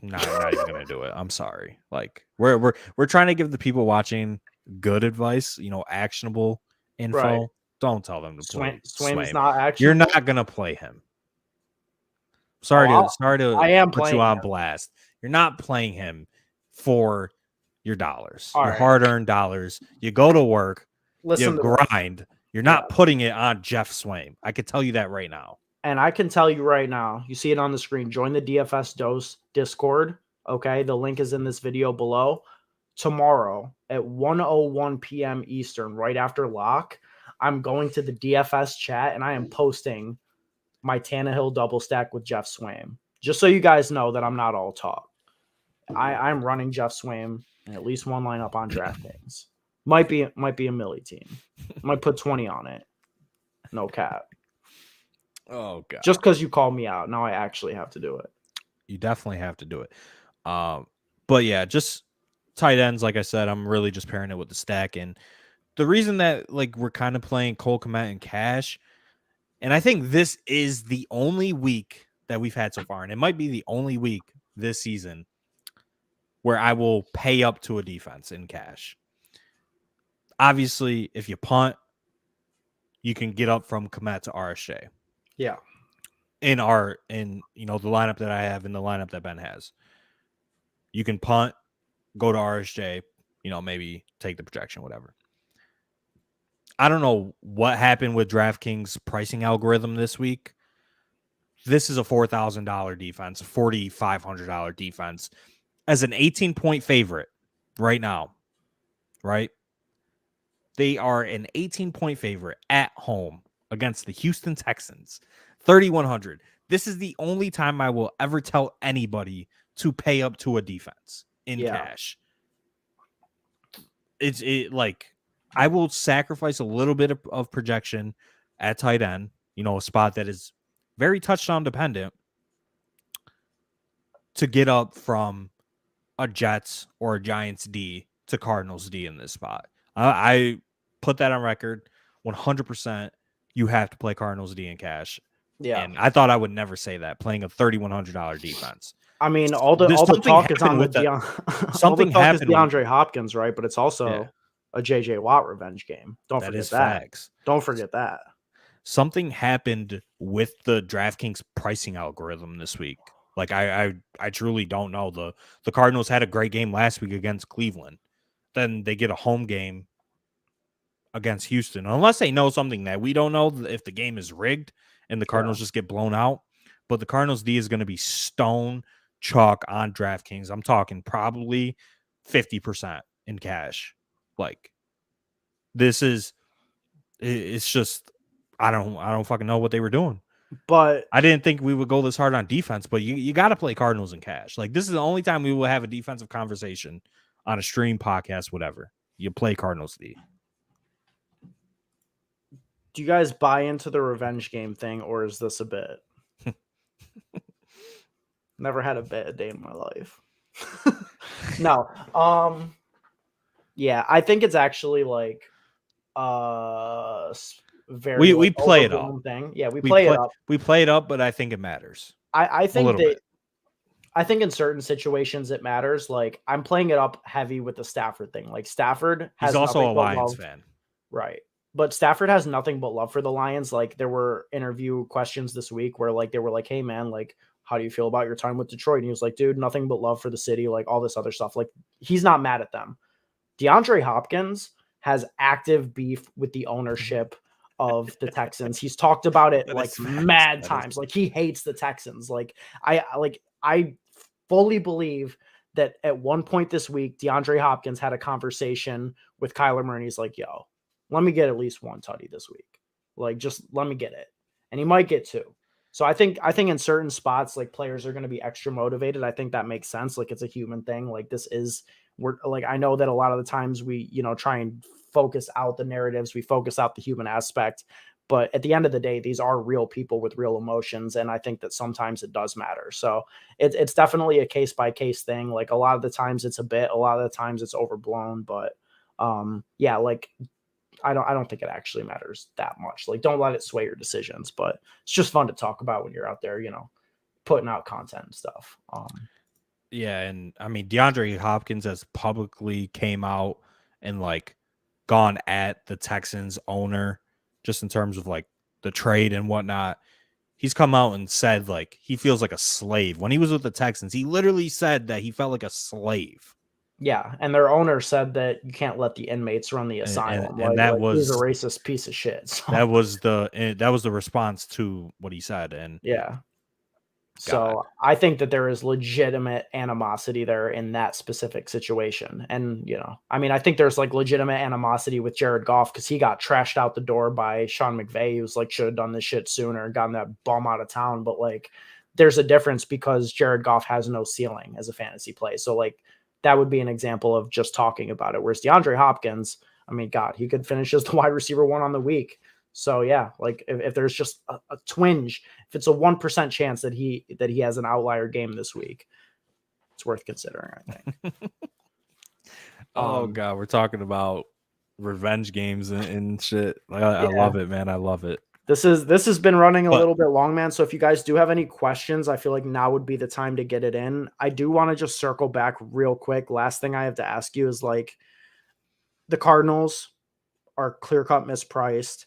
Speaker 2: Not even gonna do it. I'm sorry. Like we're trying to give the people watching good advice. Actionable info.
Speaker 1: Right.
Speaker 2: Don't tell them to play
Speaker 1: Swaim's not actionable.
Speaker 2: You're not gonna play him. Sorry to
Speaker 1: I am
Speaker 2: put you on blast. You're not playing him for your dollars, your hard-earned dollars. You go to work, you grind. You're not putting it on Jeff Swaim. I can tell you that right now.
Speaker 1: And I can tell you right now, you see it on the screen. Join the DFS Dose Discord. Okay, the link is in this video below. Tomorrow at 1:01 p.m. Eastern, right after lock, I'm going to the DFS chat and I am posting my Tannehill double stack with Jeff Swaim. Just so you guys know that I'm not all talk. I'm running Jeff Swaim in at least one lineup on Draftkings. Might be a Millie team. Might put 20 on it. No cap.
Speaker 2: Oh god.
Speaker 1: Just because you called me out, now I actually have to do it.
Speaker 2: You definitely have to do it. But yeah, just tight ends. Like I said, I'm really just pairing it with the stack. And the reason that we're kind of playing Cole Kmet in cash, and I think this is the only week that we've had so far, and it might be the only week this season where I will pay up to a defense in cash. Obviously, if you punt, you can get up from Kmet to RSJ.
Speaker 1: Yeah.
Speaker 2: In the lineup that I have, in the lineup that Ben has. You can punt, go to RSJ, maybe take the projection, whatever. I don't know what happened with DraftKings pricing algorithm this week. This is a $4,000 defense, a $4,500 defense as an 18-point favorite right now, right? They are an 18-point favorite at home against the Houston Texans, 3,100. This is the only time I will ever tell anybody to pay up to a defense in cash. I will sacrifice a little bit of projection at tight end, a spot that is very touchdown dependent, to get up from a Jets or a Giants D to Cardinals D in this spot. I put that on record 100%. You have to play Cardinals D in cash. Yeah. And I thought I would never say that, playing a $3,100 defense.
Speaker 1: I mean, all the talk is on DeAndre Hopkins, right? But it's also a JJ Watt revenge game. Don't forget that. Facts. Don't forget that.
Speaker 2: Something happened with the DraftKings pricing algorithm this week. I truly don't know. The Cardinals had a great game last week against Cleveland. Then they get a home game against Houston. Unless they know something that we don't know, if the game is rigged and the Cardinals just get blown out. But the Cardinals D is going to be stone chalk on DraftKings. I'm talking probably 50% in cash. It's just, I don't fucking know what they were doing.
Speaker 1: But
Speaker 2: I didn't think we would go this hard on defense, but you got to play Cardinals in cash. This is the only time we will have a defensive conversation on a stream, podcast, whatever. You play Cardinals D.
Speaker 1: Do you guys buy into the revenge game thing, or is this a bit? Never had a bad day in my life. No. Yeah, I think it's actually like very
Speaker 2: We
Speaker 1: like
Speaker 2: play it up.
Speaker 1: overblown thing. Yeah, we play it up.
Speaker 2: We play it up, but I think it matters
Speaker 1: I
Speaker 2: a
Speaker 1: think
Speaker 2: little
Speaker 1: that
Speaker 2: bit.
Speaker 1: I think in certain situations it matters. Like I'm playing it up heavy with the Stafford thing. Like Stafford
Speaker 2: He's
Speaker 1: has
Speaker 2: also
Speaker 1: nothing
Speaker 2: a
Speaker 1: but
Speaker 2: Lions
Speaker 1: love.
Speaker 2: fan.
Speaker 1: Right. But Stafford has nothing but love for the Lions. Like there were interview questions this week where like they were like, "Hey man, like how do you feel about your time with Detroit?" And he was like, "Dude, nothing but love for the city, like all this other stuff." Like he's not mad at them. DeAndre Hopkins has active beef with the ownership of the Texans. He's talked about it
Speaker 2: That
Speaker 1: like
Speaker 2: is facts.
Speaker 1: mad
Speaker 2: That is
Speaker 1: times. Like he hates the Texans. I fully believe that at one point this week, DeAndre Hopkins had a conversation with Kyler Murray. And he's like, "Yo, let me get at least one tutty this week. Like, just let me get it." And he might get two. So I think in certain spots, like players are going to be extra motivated. I think that makes sense. Like it's a human thing. Like this is we're like I know that a lot of the times we, try and focus out the narratives, we focus out the human aspect, but at the end of the day, these are real people with real emotions, and I think that sometimes it does matter. So it's definitely a case by case thing. Like a lot of the times it's a bit, a lot of the times it's overblown, but yeah, like I don't think it actually matters that much. Like don't let it sway your decisions, but it's just fun to talk about when you're out there, putting out content and stuff.
Speaker 2: Yeah, and I mean DeAndre Hopkins has publicly came out and like gone at the Texans owner just in terms of like the trade and whatnot. He's come out and said like he feels like a slave. When he was with the Texans, he literally said that he felt like a slave.
Speaker 1: Yeah, and their owner said that you can't let the inmates run the asylum.
Speaker 2: And
Speaker 1: Like he's a racist piece of shit. So
Speaker 2: that was the response to what he said. And
Speaker 1: yeah.
Speaker 2: God,
Speaker 1: So I think that there is legitimate animosity there in that specific situation. And, I mean, I think there's like legitimate animosity with Jared Goff because he got trashed out the door by Sean McVay, who's like, should have done this shit sooner and gotten that bum out of town. But like, there's a difference because Jared Goff has no ceiling as a fantasy play. So like, that would be an example of just talking about it. Whereas DeAndre Hopkins, I mean, God, he could finish as the wide receiver one on the week. So yeah, like if there's just a twinge, if it's a 1% chance that he has an outlier game this week, it's worth considering, I think.
Speaker 2: oh God, we're talking about revenge games and shit. I
Speaker 1: Yeah.
Speaker 2: love it, man. I love it.
Speaker 1: This has been running a little bit long, man. So if you guys do have any questions, I feel like now would be the time to get it in. I do want to just circle back real quick. Last thing I have to ask you is like the Cardinals are clear-cut mispriced.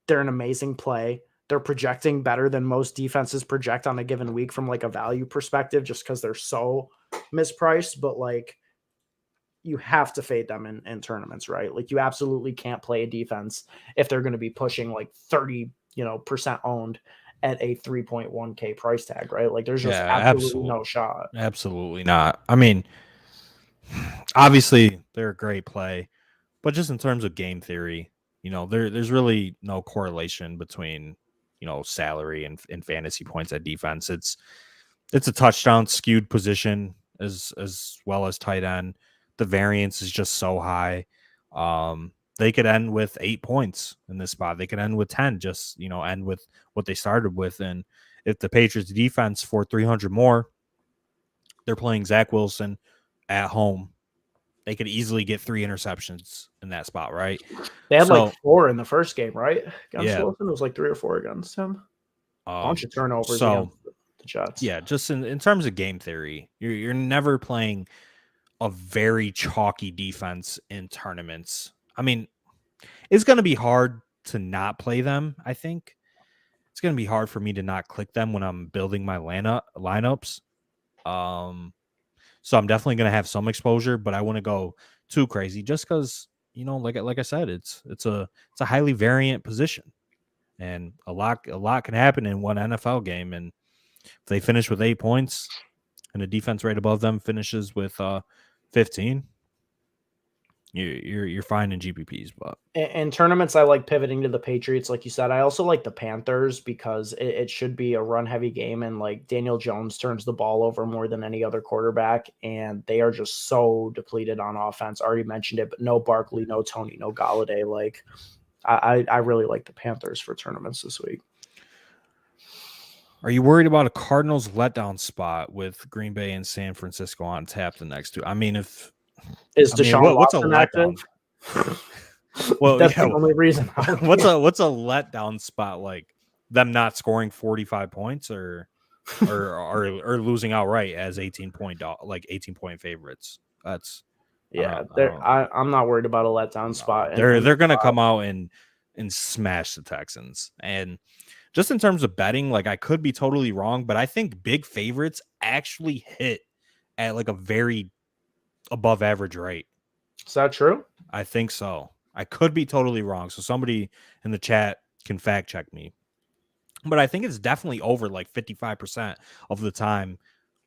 Speaker 1: They're an amazing play. They're projecting better than most defenses project on a given week from like a value perspective, just because they're so mispriced. But like, you have to fade them in tournaments, right? Like, you absolutely can't play a defense if they're going to be pushing like 30, percent owned at a 3.1K price tag, right? Like, there's just absolutely no shot.
Speaker 2: Absolutely not. I mean, obviously they're a great play, but just in terms of game theory, there's really no correlation between, salary and fantasy points at defense. It's a touchdown skewed position as well as tight end. The variance is just so high. They could end with 8 points in this spot. They could end with 10, just, end with what they started with. And if the Patriots defense for 300 more, they're playing Zach Wilson at home, they could easily get 3 interceptions in that spot, right?
Speaker 1: They had like 4 in the first game, right? Against
Speaker 2: Yeah.
Speaker 1: Wilson, it was like 3 or 4 against him. Bunch of turnovers
Speaker 2: so,
Speaker 1: against the Jets.
Speaker 2: Yeah, just in terms of game theory, you're never playing a very chalky defense in tournaments. I mean, it's going to be hard to not play them, I think. It's going to be hard for me to not click them when I'm building my lineups. So I'm definitely going to have some exposure, but I want to go too crazy just because, like I said, it's a highly variant position, and a lot can happen in one NFL game. And if they finish with 8 points and the defense right above them finishes with 15, you're fine in GPPs. But
Speaker 1: in tournaments, I like pivoting to the Patriots, like you said. I also like the Panthers because it should be a run-heavy game, and like Daniel Jones turns the ball over more than any other quarterback, and they are just so depleted on offense. Already mentioned it, but no Barkley, no Tony, no Galladay. Like, I really like the Panthers for tournaments this week.
Speaker 2: Are you worried about a Cardinals letdown spot with Green Bay and San Francisco on tap the next two? I mean,
Speaker 1: Is Deshaun
Speaker 2: what's a
Speaker 1: Watson
Speaker 2: letdown?
Speaker 1: active?
Speaker 2: Well,
Speaker 1: That's
Speaker 2: yeah.
Speaker 1: the only reason.
Speaker 2: What's a letdown spot, like them not scoring 45 points or losing outright as 18-point favorites? That's
Speaker 1: I'm not worried about a letdown spot.
Speaker 2: They're gonna come out and smash the Texans. And just in terms of betting, like I could be totally wrong, but I think big favorites actually hit at like a very above average rate.
Speaker 1: Is that true?
Speaker 2: I think so. I could be totally wrong. So somebody in the chat can fact check me. But I think it's definitely over like 55% of the time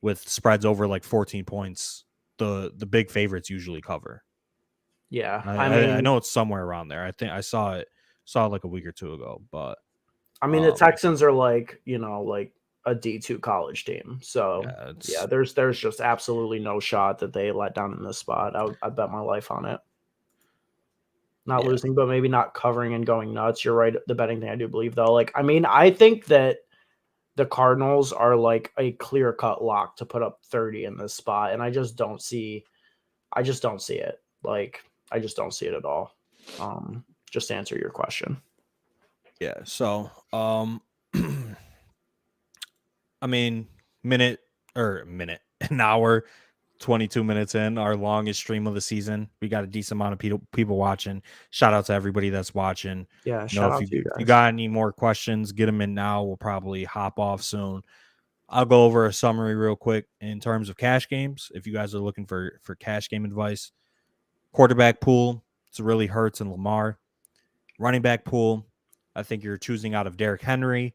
Speaker 2: with spreads over like 14 points. The big favorites usually cover.
Speaker 1: Yeah.
Speaker 2: I know it's somewhere around there. I think I saw it like a week or two ago, but
Speaker 1: I mean, the Texans are like, like a D2 college team. So yeah, there's just absolutely no shot that they let down in this spot. I bet my life on it. Not losing, but maybe not covering and going nuts. You're right. The betting thing I do believe though. Like, I mean, I think that the Cardinals are like a clear-cut lock to put up 30 in this spot. And I just don't see it. Like, I just don't see it at all. Just to answer your question.
Speaker 2: Yeah. So, I mean, an hour, 22 minutes in, our longest stream of the season. We got a decent amount of people watching. Shout out to everybody that's watching.
Speaker 1: Yeah, shout out to you guys.
Speaker 2: If you got any more questions, get them in now. We'll probably hop off soon. I'll go over a summary real quick in terms of cash games. If you guys are looking for cash game advice, quarterback pool, it's really Hurts and Lamar. Running back pool, I think you're choosing out of Derrick Henry,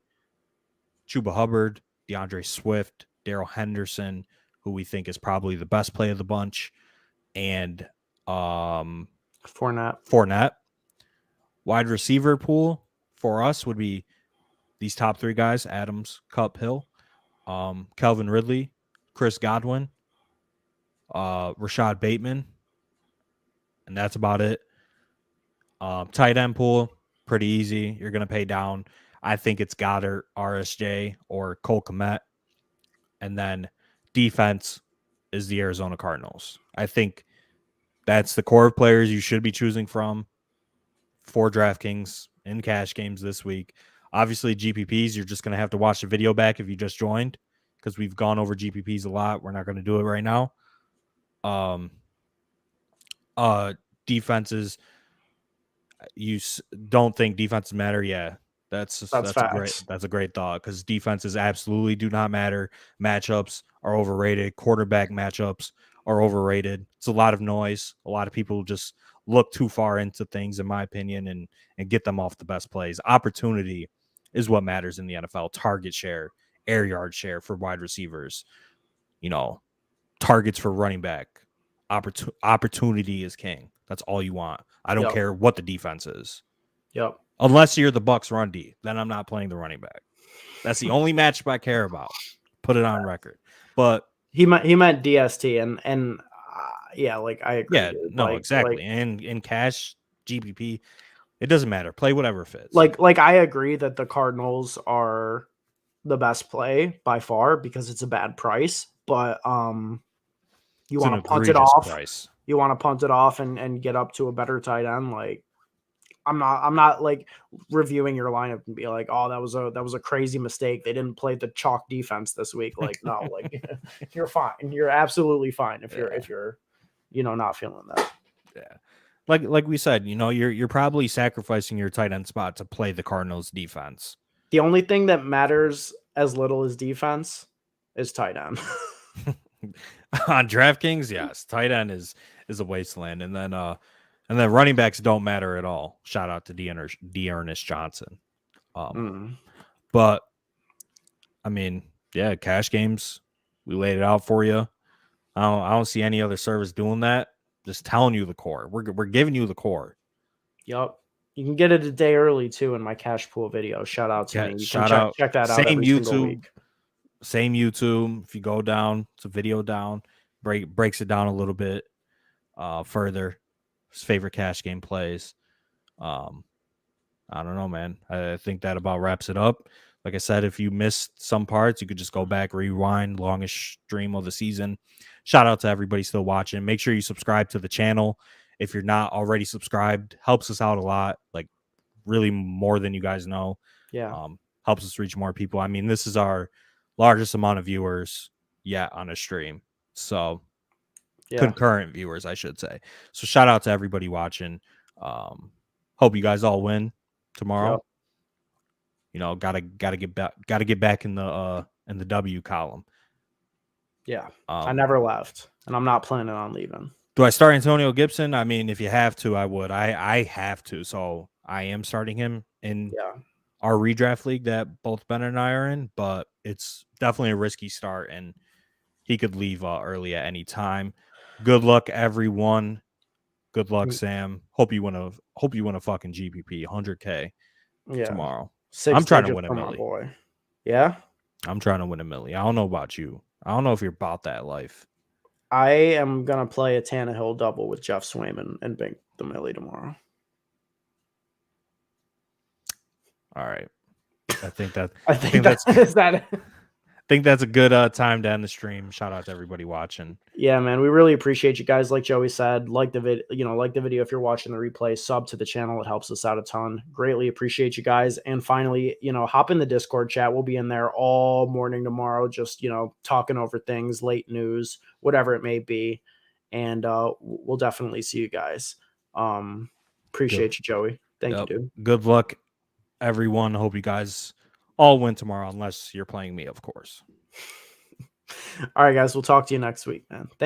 Speaker 2: Chuba Hubbard, DeAndre Swift, Darrell Henderson, who we think is probably the best play of the bunch, and Fournette. Wide receiver pool for us would be these top three guys: Adams, Kupp, Hill, Calvin Ridley, Chris Godwin, Rashad Bateman, and that's about it. Tight end pool, pretty easy. You're going to pay down. I think it's Goddard, RSJ, or Cole Kmet. And then defense is the Arizona Cardinals. I think that's the core of players you should be choosing from for Draftkings in cash games this week. Obviously, GPPs, you're just going to have to watch the video back if you just joined because we've gone over GPPs a lot. We're not going to do it right now. Defenses, you don't think defenses matter? Yeah, that's a great thought because defenses absolutely do not matter. Matchups are overrated. Quarterback matchups are overrated. It's a lot of noise. A lot of people just look too far into things, in my opinion, and get them off the best plays. Opportunity is what matters in the NFL. Target share, air yard share for wide receivers. Targets for running back. Opportunity is king. That's all you want. I don't care what the defense is.
Speaker 1: Yep.
Speaker 2: Unless you're the Bucks run D, then I'm not playing the running back. That's the only matchup I care about. Put it on record. But
Speaker 1: he meant DST and yeah, like I agree.
Speaker 2: Yeah, no, exactly. And in cash GPP, it doesn't matter. Play whatever fits.
Speaker 1: Like I agree that the Cardinals are the best play by far because it's a bad price, but you want to punt it off. You want to punt it off and get up to a better tight end. Like I'm not like reviewing your lineup and be like, oh, that was a crazy mistake. They didn't play the chalk defense this week. Like, no, like you're fine. You're absolutely fine if you're not feeling that.
Speaker 2: Yeah. Like we said, you're probably sacrificing your tight end spot to play the Cardinals defense.
Speaker 1: The only thing that matters as little as defense is tight end.
Speaker 2: On DraftKings, yes, tight end is a wasteland, and then running backs don't matter at all. Shout out to Dearness Johnson. But I mean, yeah, cash games, we laid it out for you. I don't see any other service doing that. Just telling you the core. We're giving you the core.
Speaker 1: Yep. You can get it a day early too in my cash pool video. Shout out to me. You
Speaker 2: check that out. Same YouTube. Same YouTube. If you go down, it's a video down. Breaks it down a little bit further. His favorite cash game plays. I don't know, man. I think that about wraps it up. Like I said, if you missed some parts, you could just go back, rewind, longest stream of the season. Shout out to everybody still watching. Make sure you subscribe to the channel. If you're not already subscribed, helps us out a lot. Like really more than you guys know.
Speaker 1: Yeah.
Speaker 2: Helps us reach more people. I mean, this is our largest amount of viewers yet on a stream. So concurrent viewers, I should say. So shout out to everybody watching. Hope you guys all win tomorrow.
Speaker 1: Yep.
Speaker 2: You know, gotta get back in the W column.
Speaker 1: Yeah. I never left, and I'm not planning on leaving.
Speaker 2: Do I start Antonio Gibson? I mean, if you have to, I would. I have to, so I am starting him in our redraft league that both Ben and I are in, but it's definitely a risky start, and he could leave early at any time. Good luck, everyone. Good luck, Sam. Hope you win a fucking GPP 100K tomorrow. I'm trying to win a milli.
Speaker 1: Boy. Yeah,
Speaker 2: I'm trying to win a milli. I don't know about you. I don't know if you're about that life.
Speaker 1: I am gonna play a Tannehill double with Jeff Swayman and bank the milli tomorrow.
Speaker 2: All right. I think that's I think that's a good time to end the stream. Shout out to everybody watching.
Speaker 1: Yeah, man, we really appreciate you guys. Like Joey said, like the video if you're watching the replay, sub to the channel. It helps us out a ton. Greatly appreciate you guys. And finally, hop in the Discord chat. We'll be in there all morning tomorrow, just talking over things, late news, whatever it may be. And we'll definitely see you guys. Appreciate you, Joey. Thank you, dude.
Speaker 2: Good luck, everyone. Hope you guys all win tomorrow, unless you're playing me, of course.
Speaker 1: All right, guys. We'll talk to you next week, man. Thank you.